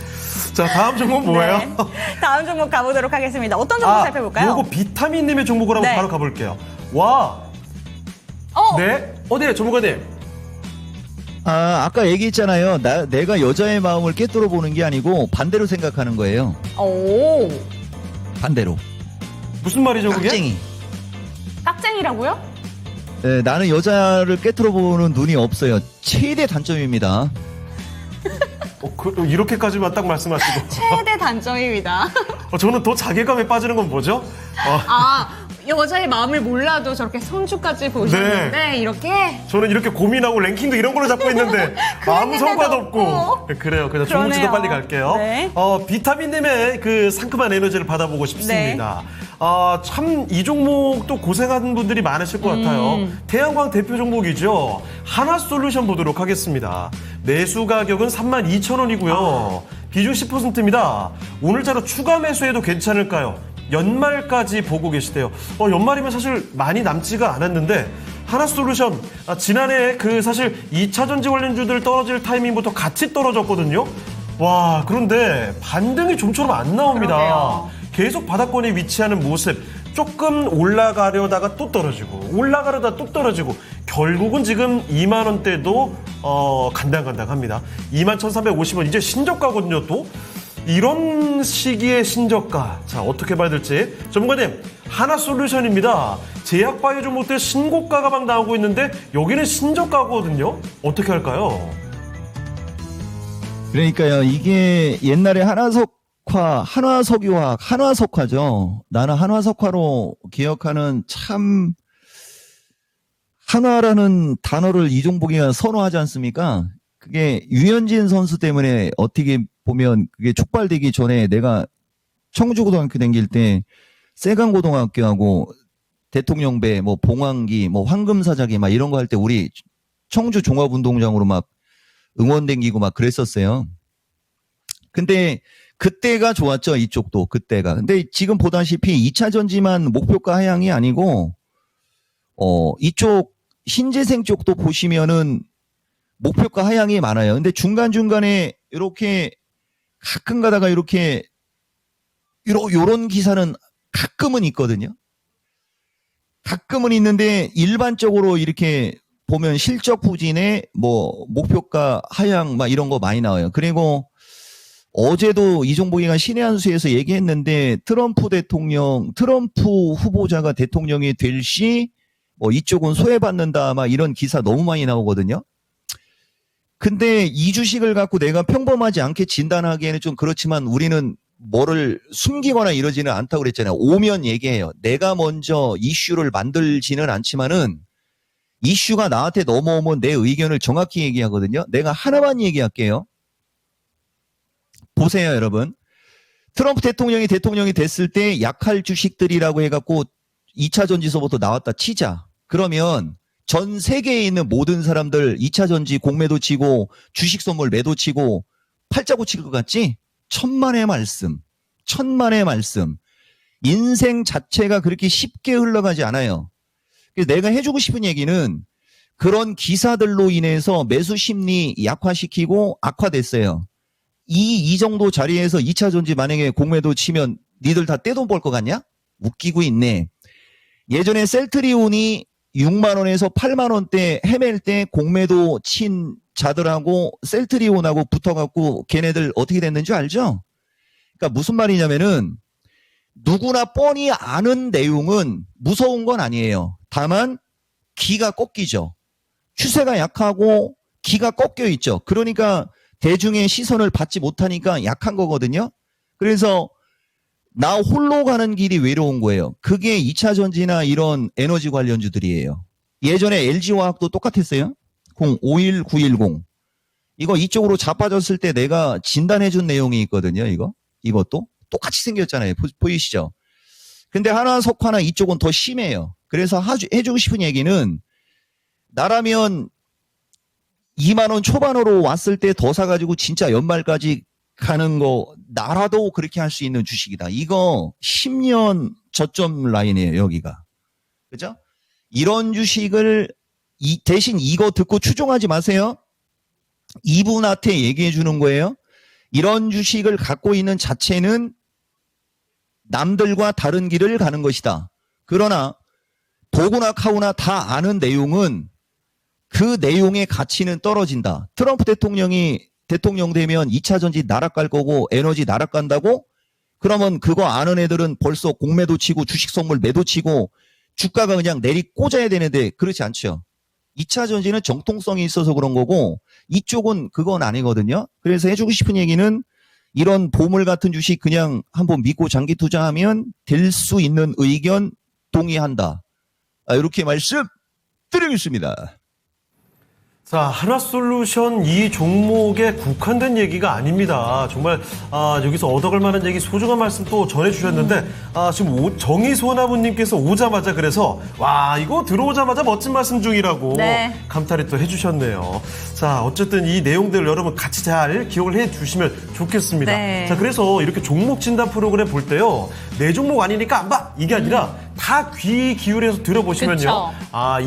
자, 다음 종목 뭐예요? 네. 다음 종목 가보도록 하겠습니다. 어떤 종목 살펴볼까요? 요거 비타민님의 종목을 한번 네. 바로 가볼게요. 와, 네, 네, 전문가님. 아까 얘기했잖아요. 내가 여자의 마음을 꿰뚫어 보는 게 아니고 반대로 생각하는 거예요. 오, 반대로. 무슨 말이죠, 그게? 깍쟁이. 깍쟁이라고요? 네, 나는 여자를 꿰뚫어 보는 눈이 없어요. 최대 단점입니다. 이렇게까지만 딱 말씀하시고. 최대 단점입니다. 저는 더 자괴감에 빠지는 건 뭐죠? 여자의 마음을 몰라도 저렇게 손주까지 보셨는데 네. 이렇게 저는 이렇게 고민하고 랭킹도 이런 걸로 잡고 있는데 아무 성과도 없고. 그래요. 그냥 종목지도 그러네요. 빨리 갈게요. 네. 비타민님의 그 상큼한 에너지를 받아보고 싶습니다. 참 이 종목도 고생한 분들이 많으실 것 같아요. 태양광 대표 종목이죠. 하나솔루션 보도록 하겠습니다. 매수 가격은 32,000원이고요. 비중 10%입니다. 오늘자로 추가 매수해도 괜찮을까요? 연말까지 보고 계시대요. 연말이면 사실 많이 남지가 않았는데 하나솔루션 지난해 그 사실 2차 전지 관련주들 떨어질 타이밍부터 같이 떨어졌거든요. 와, 그런데 반등이 좀처럼 안 나옵니다. 그러게요. 계속 바닥권에 위치하는 모습. 조금 올라가려다가 또 떨어지고 올라가려다 또 떨어지고 결국은 지금 2만 원대도 간당간당합니다. 21,350원 이제 신저가거든요. 또 이런 시기에 신저가. 자, 어떻게 봐야 될지. 전문가님, 하나솔루션입니다. 제약바이오 종목들 신고가가 막 나오고 있는데 여기는 신저가거든요. 어떻게 할까요? 그러니까요. 이게 옛날에 한화석유화학, 한화석화죠. 나는 한화석화로 기억하는 참 한화라는 단어를 이종복이가 선호하지 않습니까? 그게 유현진 선수 때문에 어떻게 보면 그게 촉발되기 전에 내가 청주고등학교 다닐 때 세강고등학교하고 대통령배, 뭐 봉황기, 뭐 황금사자기 막 이런 거 할 때 우리 청주 종합운동장으로 막 응원 댕기고 막 그랬었어요. 근데 그때가 좋았죠. 이쪽도 그때가. 근데 지금 보다시피 2차 전지만 목표가 하향이 아니고 이쪽 신재생 쪽도 보시면은 목표가 하향이 많아요. 근데 중간중간에 이렇게 가끔 가다가 이렇게 요런 기사는 가끔은 있거든요. 가끔은 있는데 일반적으로 이렇게 보면 실적 부진에 뭐 목표가 하향 막 이런 거 많이 나와요. 그리고 어제도 이종복이가 신의 한 수에서 얘기했는데 트럼프 후보자가 대통령이 될 시 뭐 이쪽은 소외받는다 막 이런 기사 너무 많이 나오거든요. 근데 이 주식을 갖고 내가 평범하지 않게 진단하기에는 좀 그렇지만 우리는 뭐를 숨기거나 이러지는 않다고 그랬잖아요. 오면 얘기해요. 내가 먼저 이슈를 만들지는 않지만은 이슈가 나한테 넘어오면 내 의견을 정확히 얘기하거든요. 내가 하나만 얘기할게요. 보세요, 여러분. 트럼프 대통령이 됐을 때 약할 주식들이라고 해갖고 2차 전지서부터 나왔다 치자. 그러면 전 세계에 있는 모든 사람들 2차 전지 공매도 치고 주식 선물 매도 치고 팔자고 칠 것 같지? 천만의 말씀. 인생 자체가 그렇게 쉽게 흘러가지 않아요. 그래서 내가 해주고 싶은 얘기는 그런 기사들로 인해서 매수 심리 약화시키고 악화됐어요. 이 정도 자리에서 2차 전지 만약에 공매도 치면 니들 다 떼돈 벌 것 같냐? 웃기고 있네. 예전에 셀트리온이 6만 원에서 8만 원대 헤맬 때 공매도 친 자들하고 셀트리온하고 붙어갖고 걔네들 어떻게 됐는지 알죠? 그러니까 무슨 말이냐면은 누구나 뻔히 아는 내용은 무서운 건 아니에요. 다만 기가 꺾이죠. 추세가 약하고 기가 꺾여 있죠. 그러니까 대중의 시선을 받지 못하니까 약한 거거든요. 그래서 나 홀로 가는 길이 외로운 거예요. 그게 2차 전지나 이런 에너지 관련주들이에요. 예전에 LG화학도 똑같았어요. 051910. 이거 이쪽으로 자빠졌을 때 내가 진단해준 내용이 있거든요. 이것도 똑같이 생겼잖아요. 보이시죠? 근데 하나 석화나 이쪽은 더 심해요. 그래서 해주고 싶은 얘기는 나라면 2만 원 초반으로 왔을 때 더 사가지고 진짜 연말까지 가는 거 나라도 그렇게 할 수 있는 주식이다. 이거 10년 저점 라인이에요. 여기가. 그죠? 이런 주식을 대신 이거 듣고 추종하지 마세요. 이분한테 얘기해 주는 거예요. 이런 주식을 갖고 있는 자체는 남들과 다른 길을 가는 것이다. 그러나 보구나 카우나 다 아는 내용은 그 내용의 가치는 떨어진다. 트럼프 대통령이 대통령 되면 2차 전지 나락갈 거고 에너지 나락간다고? 그러면 그거 아는 애들은 벌써 공매도 치고 주식 선물 매도 치고 주가가 그냥 내리 꽂아야 되는데 그렇지 않죠. 2차 전지는 정통성이 있어서 그런 거고 이쪽은 그건 아니거든요. 그래서 해주고 싶은 얘기는 이런 보물 같은 주식 그냥 한번 믿고 장기 투자하면 될 수 있는 의견 동의한다. 이렇게 말씀 드리겠습니다. 자, 하나솔루션 이 종목에 국한된 얘기가 아닙니다. 정말 여기서 얻어갈 만한 얘기 소중한 말씀 또 전해주셨는데 지금 정의소나무님께서 오자마자 그래서 와 이거 들어오자마자 멋진 말씀 중이라고 네. 감탄을 또 해주셨네요. 자, 어쨌든 이 내용들 여러분 같이 잘 기억을 해주시면 좋겠습니다. 네. 자, 그래서 이렇게 종목 진단 프로그램 볼 때요 내 종목 아니니까 안 봐 이게 아니라 다 귀 기울여서 들어보시면요. 그쵸.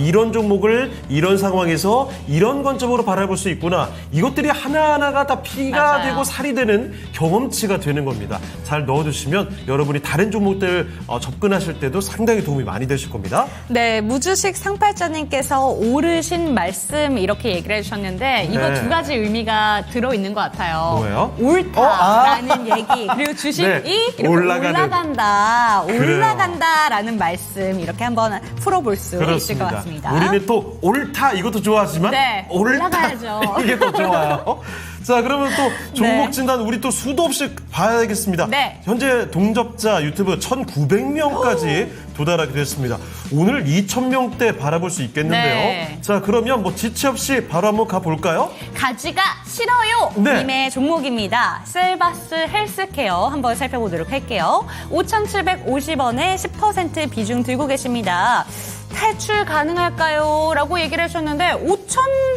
이런 종목을 이런 상황에서 이런 관점으로 바라볼 수 있구나. 이것들이 하나하나가 다 피가 맞아요. 되고 살이 되는 경험치가 되는 겁니다. 잘 넣어두시면 여러분이 다른 종목들 접근하실 때도 상당히 도움이 많이 되실 겁니다. 네, 무주식 상팔자님께서 오르신 말씀 이렇게 얘기를 해주셨는데 이거 네. 두 가지 의미가 들어있는 것 같아요. 뭐예요? 옳다라는 얘기 그리고 주식이 네, 이렇게 올라가는. 그래요. 올라간다라는 말씀 이렇게 한번 풀어볼 수 있을 것 같습니다. 우리는 또 옳다 이것도 좋아하지만 네, 옳다 올라가야죠. 이게 더 좋아요. 자, 그러면 또 종목 네. 진단 우리 또 수도 없이 봐야겠습니다. 네. 현재 동접자 유튜브 1,900명까지 도달하게 됐습니다. 오늘 2,000명대 바라볼 수 있겠는데요. 네. 자, 그러면 뭐 지체 없이 바로 한번 가볼까요? 가지가 싫어요 네. 님의 종목입니다. 셀바스 헬스케어 한번 살펴보도록 할게요. 5,750원에 10% 비중 들고 계십니다. 탈출 가능할까요? 라고 얘기를 하셨는데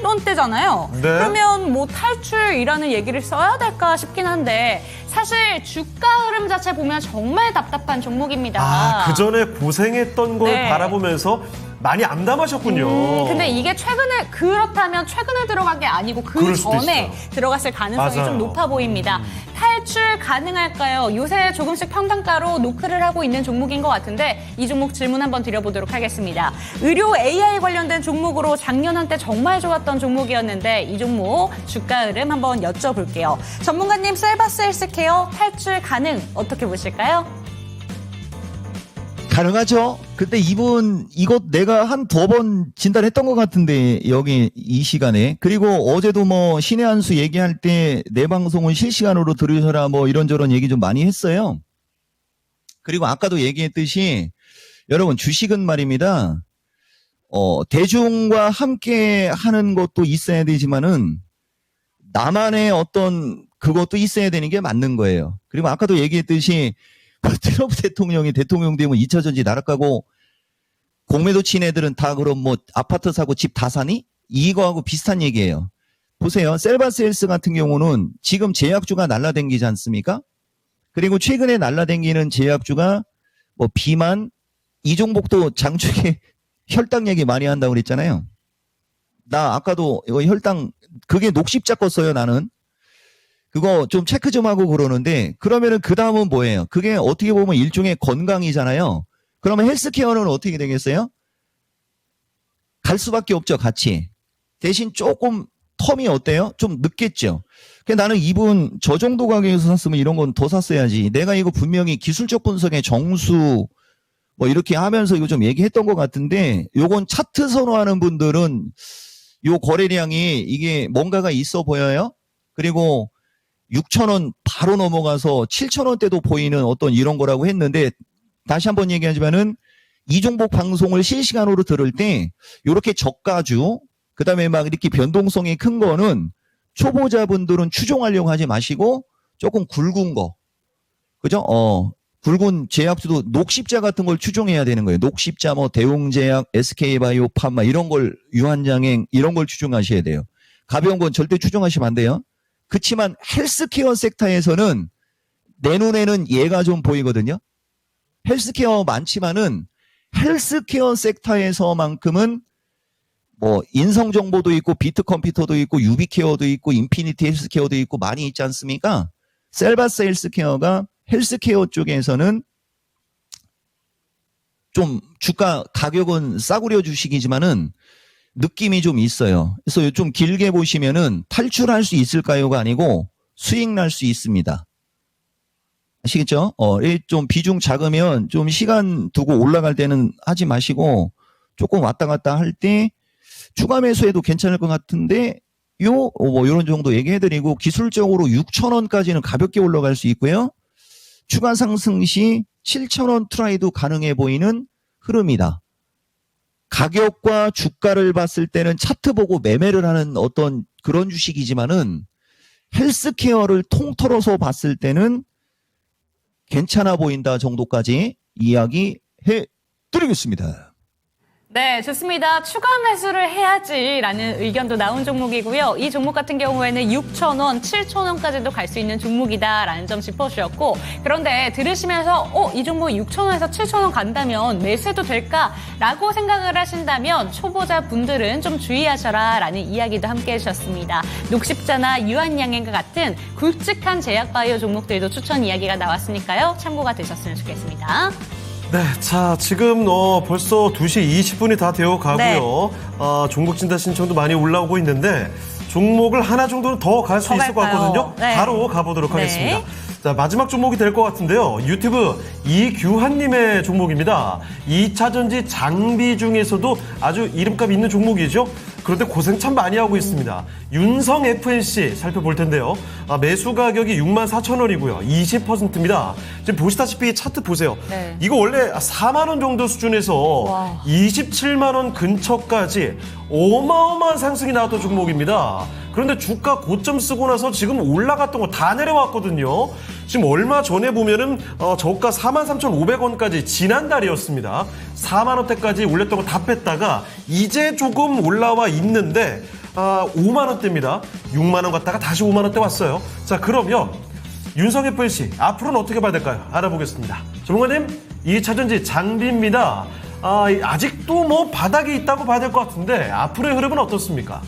5,000원대잖아요. 네. 그러면 뭐 탈출이라는 얘기를 써야 될까 싶긴 한데 사실 주가 흐름 자체 보면 정말 답답한 종목입니다. 그 전에 고생했던 걸 네. 바라보면서 많이 암담하셨군요. 근데 이게 그렇다면 최근에 들어간 게 아니고 그 그럴 수도 전에 있어요. 들어갔을 가능성이 맞아요. 좀 높아 보입니다. 탈출 가능할까요? 요새 조금씩 평단가로 노크를 하고 있는 종목인 것 같은데 이 종목 질문 한번 드려보도록 하겠습니다. 의료 AI 관련된 종목으로 작년 한때 정말 좋았던 종목이었는데 이 종목 주가 흐름 한번 여쭤볼게요. 전문가님 셀바스 헬스케어 탈출 가능 어떻게 보실까요? 가능하죠. 근데 이거 내가 한 2번 진단했던 것 같은데 여기 이 시간에. 그리고 어제도 뭐 신의 한 수 얘기할 때 내 방송은 실시간으로 들으셔라 뭐 이런저런 얘기 좀 많이 했어요. 그리고 아까도 얘기했듯이 여러분 주식은 말입니다. 대중과 함께 하는 것도 있어야 되지만은 나만의 어떤 그것도 있어야 되는 게 맞는 거예요. 그리고 아까도 얘기했듯이 트럼프 대통령이 대통령 되면 2차 전지 나락가고 공매도 친 애들은 다 그럼 뭐 아파트 사고 집 다 사니? 이거하고 비슷한 얘기예요. 보세요. 셀바스 헬스 같은 경우는 지금 제약주가 날라댕기지 않습니까? 그리고 최근에 날라댕기는 제약주가 뭐 비만 이 종목도 장중에 혈당 얘기 많이 한다고 그랬잖아요. 나 아까도 이거 혈당 그게 녹십자 껐어요 나는. 그거 좀 체크 좀 하고 그러는데 그러면은 그 다음은 뭐예요? 그게 어떻게 보면 일종의 건강이잖아요. 그러면 헬스케어는 어떻게 되겠어요? 갈 수밖에 없죠, 같이. 대신 조금 텀이 어때요? 좀 늦겠죠. 나는 이분 저 정도 가격에서 샀으면 이런 건 더 샀어야지. 내가 이거 분명히 기술적 분석의 정수 뭐 이렇게 하면서 이거 좀 얘기했던 것 같은데 요건 차트 선호하는 분들은 요 거래량이 이게 뭔가가 있어 보여요. 그리고 6,000원 바로 넘어가서 7,000원대도 보이는 어떤 이런 거라고 했는데 다시 한번 얘기하지만은 이종복 방송을 실시간으로 들을 때 요렇게 저가주 그다음에 막 이렇게 변동성이 큰 거는 초보자분들은 추종하려고 하지 마시고 조금 굵은 거. 그죠? 굵은 제약주도 녹십자 같은 걸 추종해야 되는 거예요. 녹십자 뭐 대웅제약, SK바이오팜마 이런 걸 유한장행 이런 걸 추종하셔야 돼요. 가벼운 건 절대 추종하시면 안 돼요. 그치만 헬스케어 섹터에서는 내 눈에는 얘가 좀 보이거든요. 헬스케어 많지만은 헬스케어 섹터에서만큼은 뭐 인성정보도 있고 비트컴퓨터도 있고 유비케어도 있고 인피니티 헬스케어도 있고 많이 있지 않습니까? 셀바스 헬스케어가 헬스케어 쪽에서는 좀 주가 가격은 싸구려 주식이지만은 느낌이 좀 있어요. 그래서 좀 길게 보시면은 탈출할 수 있을까요가 아니고 수익 날 수 있습니다. 아시겠죠? 좀 비중 작으면 좀 시간 두고 올라갈 때는 하지 마시고 조금 왔다 갔다 할 때 추가 매수해도 괜찮을 것 같은데 뭐 요런 정도 얘기해드리고 기술적으로 6,000원까지는 가볍게 올라갈 수 있고요. 추가 상승 시 7,000원 트라이도 가능해 보이는 흐름이다. 가격과 주가를 봤을 때는 차트 보고 매매를 하는 어떤 그런 주식이지만은 헬스케어를 통틀어서 봤을 때는 괜찮아 보인다 정도까지 이야기해 드리겠습니다. 네, 좋습니다. 추가 매수를 해야지라는 의견도 나온 종목이고요. 이 종목 같은 경우에는 6,000원, 7,000원까지도 갈 수 있는 종목이다라는 점 짚어주셨고, 그런데 들으시면서 이 종목 6,000원에서 7,000원 간다면 매수해도 될까라고 생각을 하신다면 초보자 분들은 좀 주의하셔라라는 이야기도 함께 해주셨습니다. 녹십자나 유한양행과 같은 굵직한 제약바이오 종목들도 추천 이야기가 나왔으니까요. 참고가 되셨으면 좋겠습니다. 네, 자, 지금 벌써 2시 20분이 다 되어 가고요. 네. 종목 진단 신청도 많이 올라오고 있는데 종목을 하나 정도는 더 갈 수 있을 것 같거든요. 네. 바로 가보도록 네. 하겠습니다. 자, 마지막 종목이 될 것 같은데요. 유튜브 이규환님의 종목입니다. 2차전지 장비 중에서도 아주 이름값 있는 종목이죠. 그런데 고생 참 많이 하고 있습니다. 윤성 FNC 살펴볼 텐데요. 매수 가격이 64,000원이고요. 20%입니다. 지금 보시다시피 차트 보세요. 네. 이거 원래 4만 원 정도 수준에서 와. 27만 원 근처까지 어마어마한 상승이 나왔던 종목입니다. 그런데 주가 고점 쓰고 나서 지금 올라갔던 거 다 내려왔거든요. 지금 얼마 전에 보면은 저가 43,500원까지 지난달이었습니다. 4만 원대까지 올렸던 거 다 뺐다가 이제 조금 올라와 있는데 5만 원대입니다. 6만 원 갔다가 다시 5만 원대 왔어요. 자, 그러면 윤성 FNC 앞으로는 어떻게 봐야 될까요? 알아보겠습니다. 전문가님, 2차전지 장비입니다. 아직도 뭐 바닥이 있다고 봐야 될 것 같은데 앞으로의 흐름은 어떻습니까?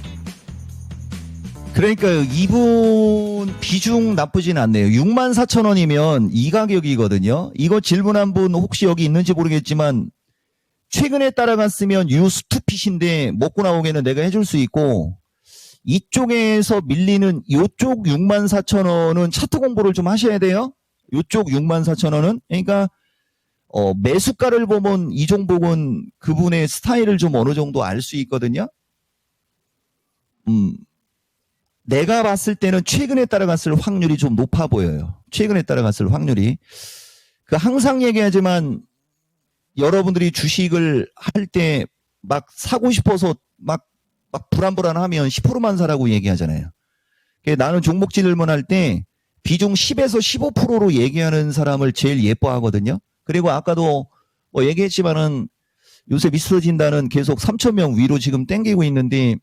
그러니까 이분 비중 나쁘진 않네요. 64,000원이면 이 가격이거든요. 이거 질문한 분 혹시 여기 있는지 모르겠지만 최근에 따라갔으면 유스투핏인데 먹고 나오게는 내가 해줄 수 있고 이쪽에서 밀리는 이쪽 64,000원은 차트 공부를 좀 하셔야 돼요. 이쪽 64,000원은 그러니까 매수가를 보면 이 종목은 그분의 스타일을 좀 어느 정도 알 수 있거든요. 내가 봤을 때는 최근에 따라갔을 확률이 좀 높아 보여요. 최근에 따라갔을 확률이. 항상 얘기하지만 여러분들이 주식을 할 때 막 사고 싶어서 막 불안불안하면 10%만 사라고 얘기하잖아요. 나는 종목 질문할 때 비중 10에서 15%로 얘기하는 사람을 제일 예뻐하거든요. 그리고 아까도 뭐 얘기했지만은 요새 미스터진단은 계속 3,000명 위로 지금 땡기고 있는데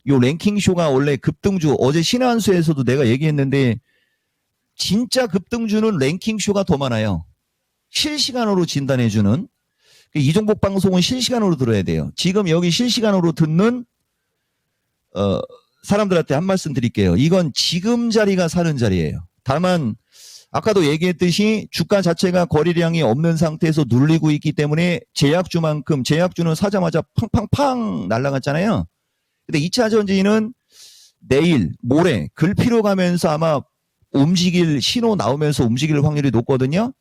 요 랭킹쇼가 원래 급등주, 어제 신한수에서도 내가 얘기했는데 진짜 급등주는 랭킹쇼가 더 많아요. 실시간으로 진단해주는. 이종복 방송은 실시간으로 들어야 돼요. 지금 여기 실시간으로 듣는 사람들한테 한 말씀 드릴게요. 이건 지금 자리가 사는 자리예요. 다만 아까도 얘기했듯이 주가 자체가 거래량이 없는 상태에서 눌리고 있기 때문에 제약주만큼 제약주는 사자마자 팡팡팡 날아갔잖아요. 근데 2차 전지는 내일, 모레 글피로 가면서 아마 움직일 신호 나오면서 움직일 확률이 높거든요.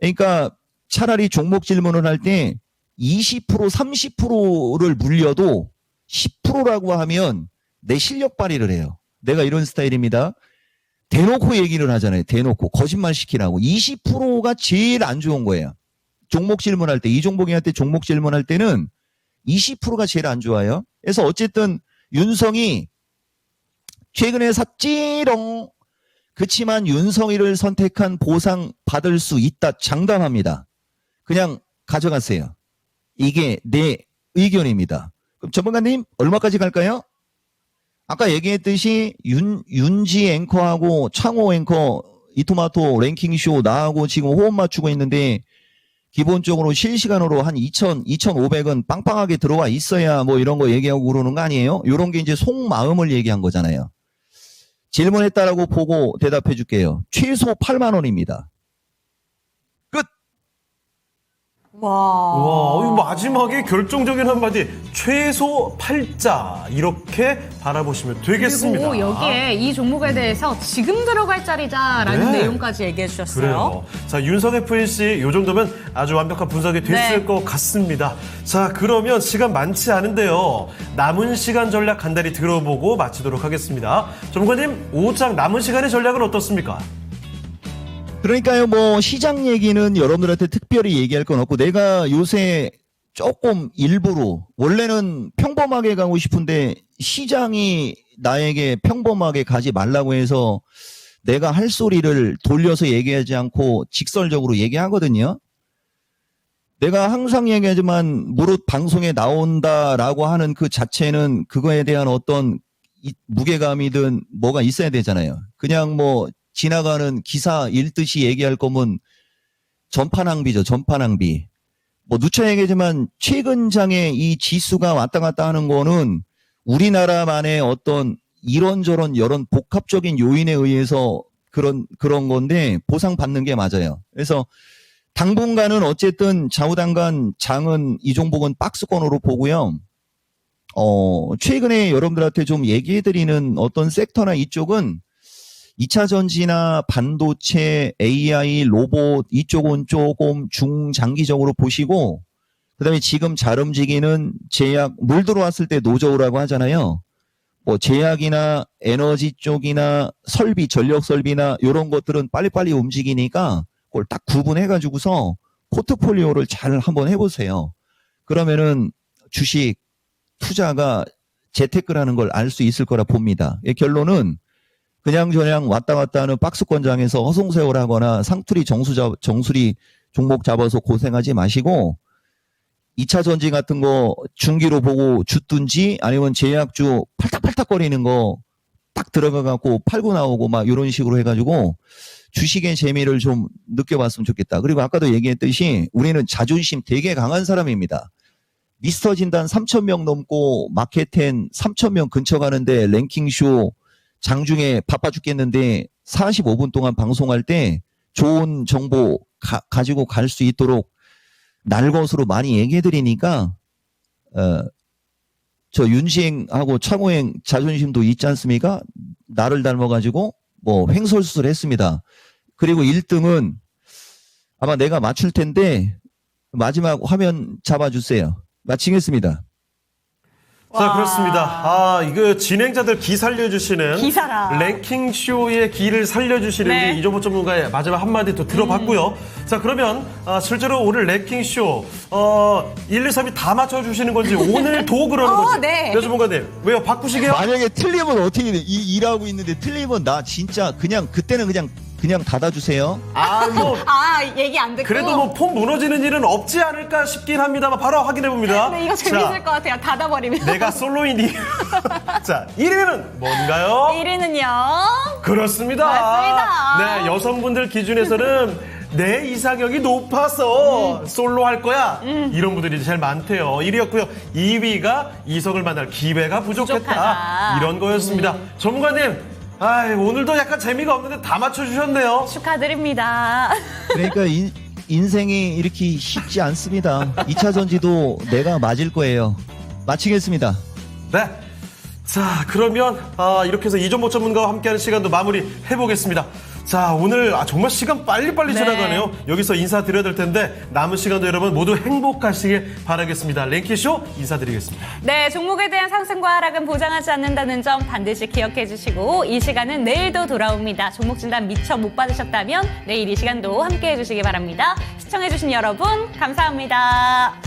그러니까 차라리 종목 질문을 할 때 20%, 30%를 물려도 10%라고 하면 내 실력 발휘를 해요. 내가 이런 스타일입니다. 대놓고 얘기를 하잖아요. 대놓고 거짓말 시키라고. 20%가 제일 안 좋은 거예요. 종목 질문할 때, 이 종목한테 종목 질문할 때는 20%가 제일 안 좋아요. 그래서 어쨌든 윤성이 최근에 샀지롱. 그치만 윤성이를 선택한 보상 받을 수 있다. 장담합니다. 그냥 가져가세요. 이게 내 의견입니다. 그럼 전문가님 얼마까지 갈까요? 아까 얘기했듯이 윤지 앵커하고 창호 앵커 이토마토 랭킹쇼 나하고 지금 호흡 맞추고 있는데 기본적으로 실시간으로 한 2,500은 빵빵하게 들어와 있어야 뭐 이런 거 얘기하고 그러는 거 아니에요? 이런 게 이제 속마음을 얘기한 거잖아요. 질문했다라고 보고 대답해 줄게요. 최소 8만 원입니다. 끝! 와, 이 마지막에 결정적인 한마디. 최소 8자. 이렇게 바라보시면 되겠습니다. 그리고 여기에 이 종목에 대해서 지금 들어갈 자리다라는 네. 내용까지 얘기해 주셨어요. 그래요. 자, 윤성 FNC 요 정도면 아주 완벽한 분석이 됐을 네. 것 같습니다. 자, 그러면 시간 많지 않은데요. 남은 시간 전략 간단히 들어보고 마치도록 하겠습니다. 전문가님, 5장 남은 시간의 전략은 어떻습니까? 그러니까요, 뭐, 시장 얘기는 여러분들한테 특별히 얘기할 건 없고, 내가 요새 조금 일부러, 원래는 평범하게 가고 싶은데, 시장이 나에게 평범하게 가지 말라고 해서, 내가 할 소리를 돌려서 얘기하지 않고, 직설적으로 얘기하거든요. 내가 항상 얘기하지만, 무릇 방송에 나온다라고 하는 그 자체는, 그거에 대한 어떤 무게감이든 뭐가 있어야 되잖아요. 그냥 뭐, 지나가는 기사 읽듯이 얘기할 거면 전파 낭비죠. 전파 낭비. 뭐 누차 얘기하지만 최근 장에 이 지수가 왔다 갔다 하는 거는 우리나라만의 어떤 이런저런 여러 복합적인 요인에 의해서 그런 건데 보상받는 게 맞아요. 그래서 당분간은 어쨌든 좌우당간 장은 이 종목은 박스권으로 보고요. 최근에 여러분들한테 좀 얘기해드리는 어떤 섹터나 이쪽은 2차 전지나 반도체, AI, 로봇 이쪽은 조금 중장기적으로 보시고 그다음에 지금 잘 움직이는 제약, 물 들어왔을 때 노저우라고 하잖아요. 뭐 제약이나 에너지 쪽이나 설비, 전력 설비나 이런 것들은 빨리빨리 움직이니까 그걸 딱 구분해가지고서 포트폴리오를 잘 한번 해보세요. 그러면은 주식 투자가 재테크라는 걸 알 수 있을 거라 봅니다. 결론은 그냥저냥 왔다 갔다 하는 박스권장에서 허송세월 하거나 상투리 정수리 종목 잡아서 고생하지 마시고 2차 전지 같은 거 중기로 보고 주든지 아니면 제약주 팔딱팔딱거리는 거 딱 들어가 갖고 팔고 나오고 막 이런 식으로 해가지고 주식의 재미를 좀 느껴봤으면 좋겠다. 그리고 아까도 얘기했듯이 우리는 자존심 되게 강한 사람입니다. 미스터 진단 3,000명 넘고 마켓10 3,000명 근처 가는데 랭킹쇼 장중에 바빠 죽겠는데 45분 동안 방송할 때 좋은 정보 가지고 갈 수 있도록 날것으로 많이 얘기해드리니까 저 윤시행하고 창호행 자존심도 있지 않습니까? 나를 닮아가지고 뭐 횡설수설 했습니다. 그리고 1등은 아마 내가 맞출 텐데 마지막 화면 잡아주세요. 마치겠습니다. 자, 그렇습니다. 이거 진행자들 기 살려주시는 기사라. 랭킹쇼의 기를 살려주시는 네. 우리 이종보 전문가의 마지막 한마디 또 들어봤고요. 자, 그러면 실제로 오늘 랭킹쇼 1, 2, 3이 다 맞춰주시는 건지 오늘도 그러는 건지. 네. 여 전문가님, 왜요? 바꾸시게요? 만약에 틀리면 어떻게 돼? 일하고 있는데 틀리면 나 진짜 그냥 그때는 그냥 닫아주세요. 얘기 안 듣고. 그래도 뭐 폼 무너지는 일은 없지 않을까 싶긴 합니다만 바로 확인해봅니다. 네, 이거 재밌을 것 같아요. 닫아버리면. 내가 솔로이니. 자, 1위는 뭔가요? 1위는요. 그렇습니다. 맞습니다. 네, 여성분들 기준에서는 내 이상형이 높아서 솔로 할 거야. 이런 분들이 제일 많대요. 1위였고요. 2위가 이성을 만날 기회가 부족했다. 부족하다. 이런 거였습니다. 전문가님, 오늘도 약간 재미가 없는데 다 맞춰주셨네요. 축하드립니다. 그러니까 인생이 이렇게 쉽지 않습니다. 2차 전지도 내가 맞을 거예요. 마치겠습니다. 네. 자, 그러면 이렇게 해서 이종목 전문가와 함께하는 시간도 마무리 해보겠습니다. 자, 오늘 정말 시간 빨리빨리 네. 지나가네요. 여기서 인사드려야 될 텐데 남은 시간도 여러분 모두 행복하시길 바라겠습니다. 랭키쇼 인사드리겠습니다. 네, 종목에 대한 상승과 하락은 보장하지 않는다는 점 반드시 기억해 주시고 이 시간은 내일도 돌아옵니다. 종목 진단 미처 못 받으셨다면 내일 이 시간도 함께해 주시기 바랍니다. 시청해 주신 여러분 감사합니다.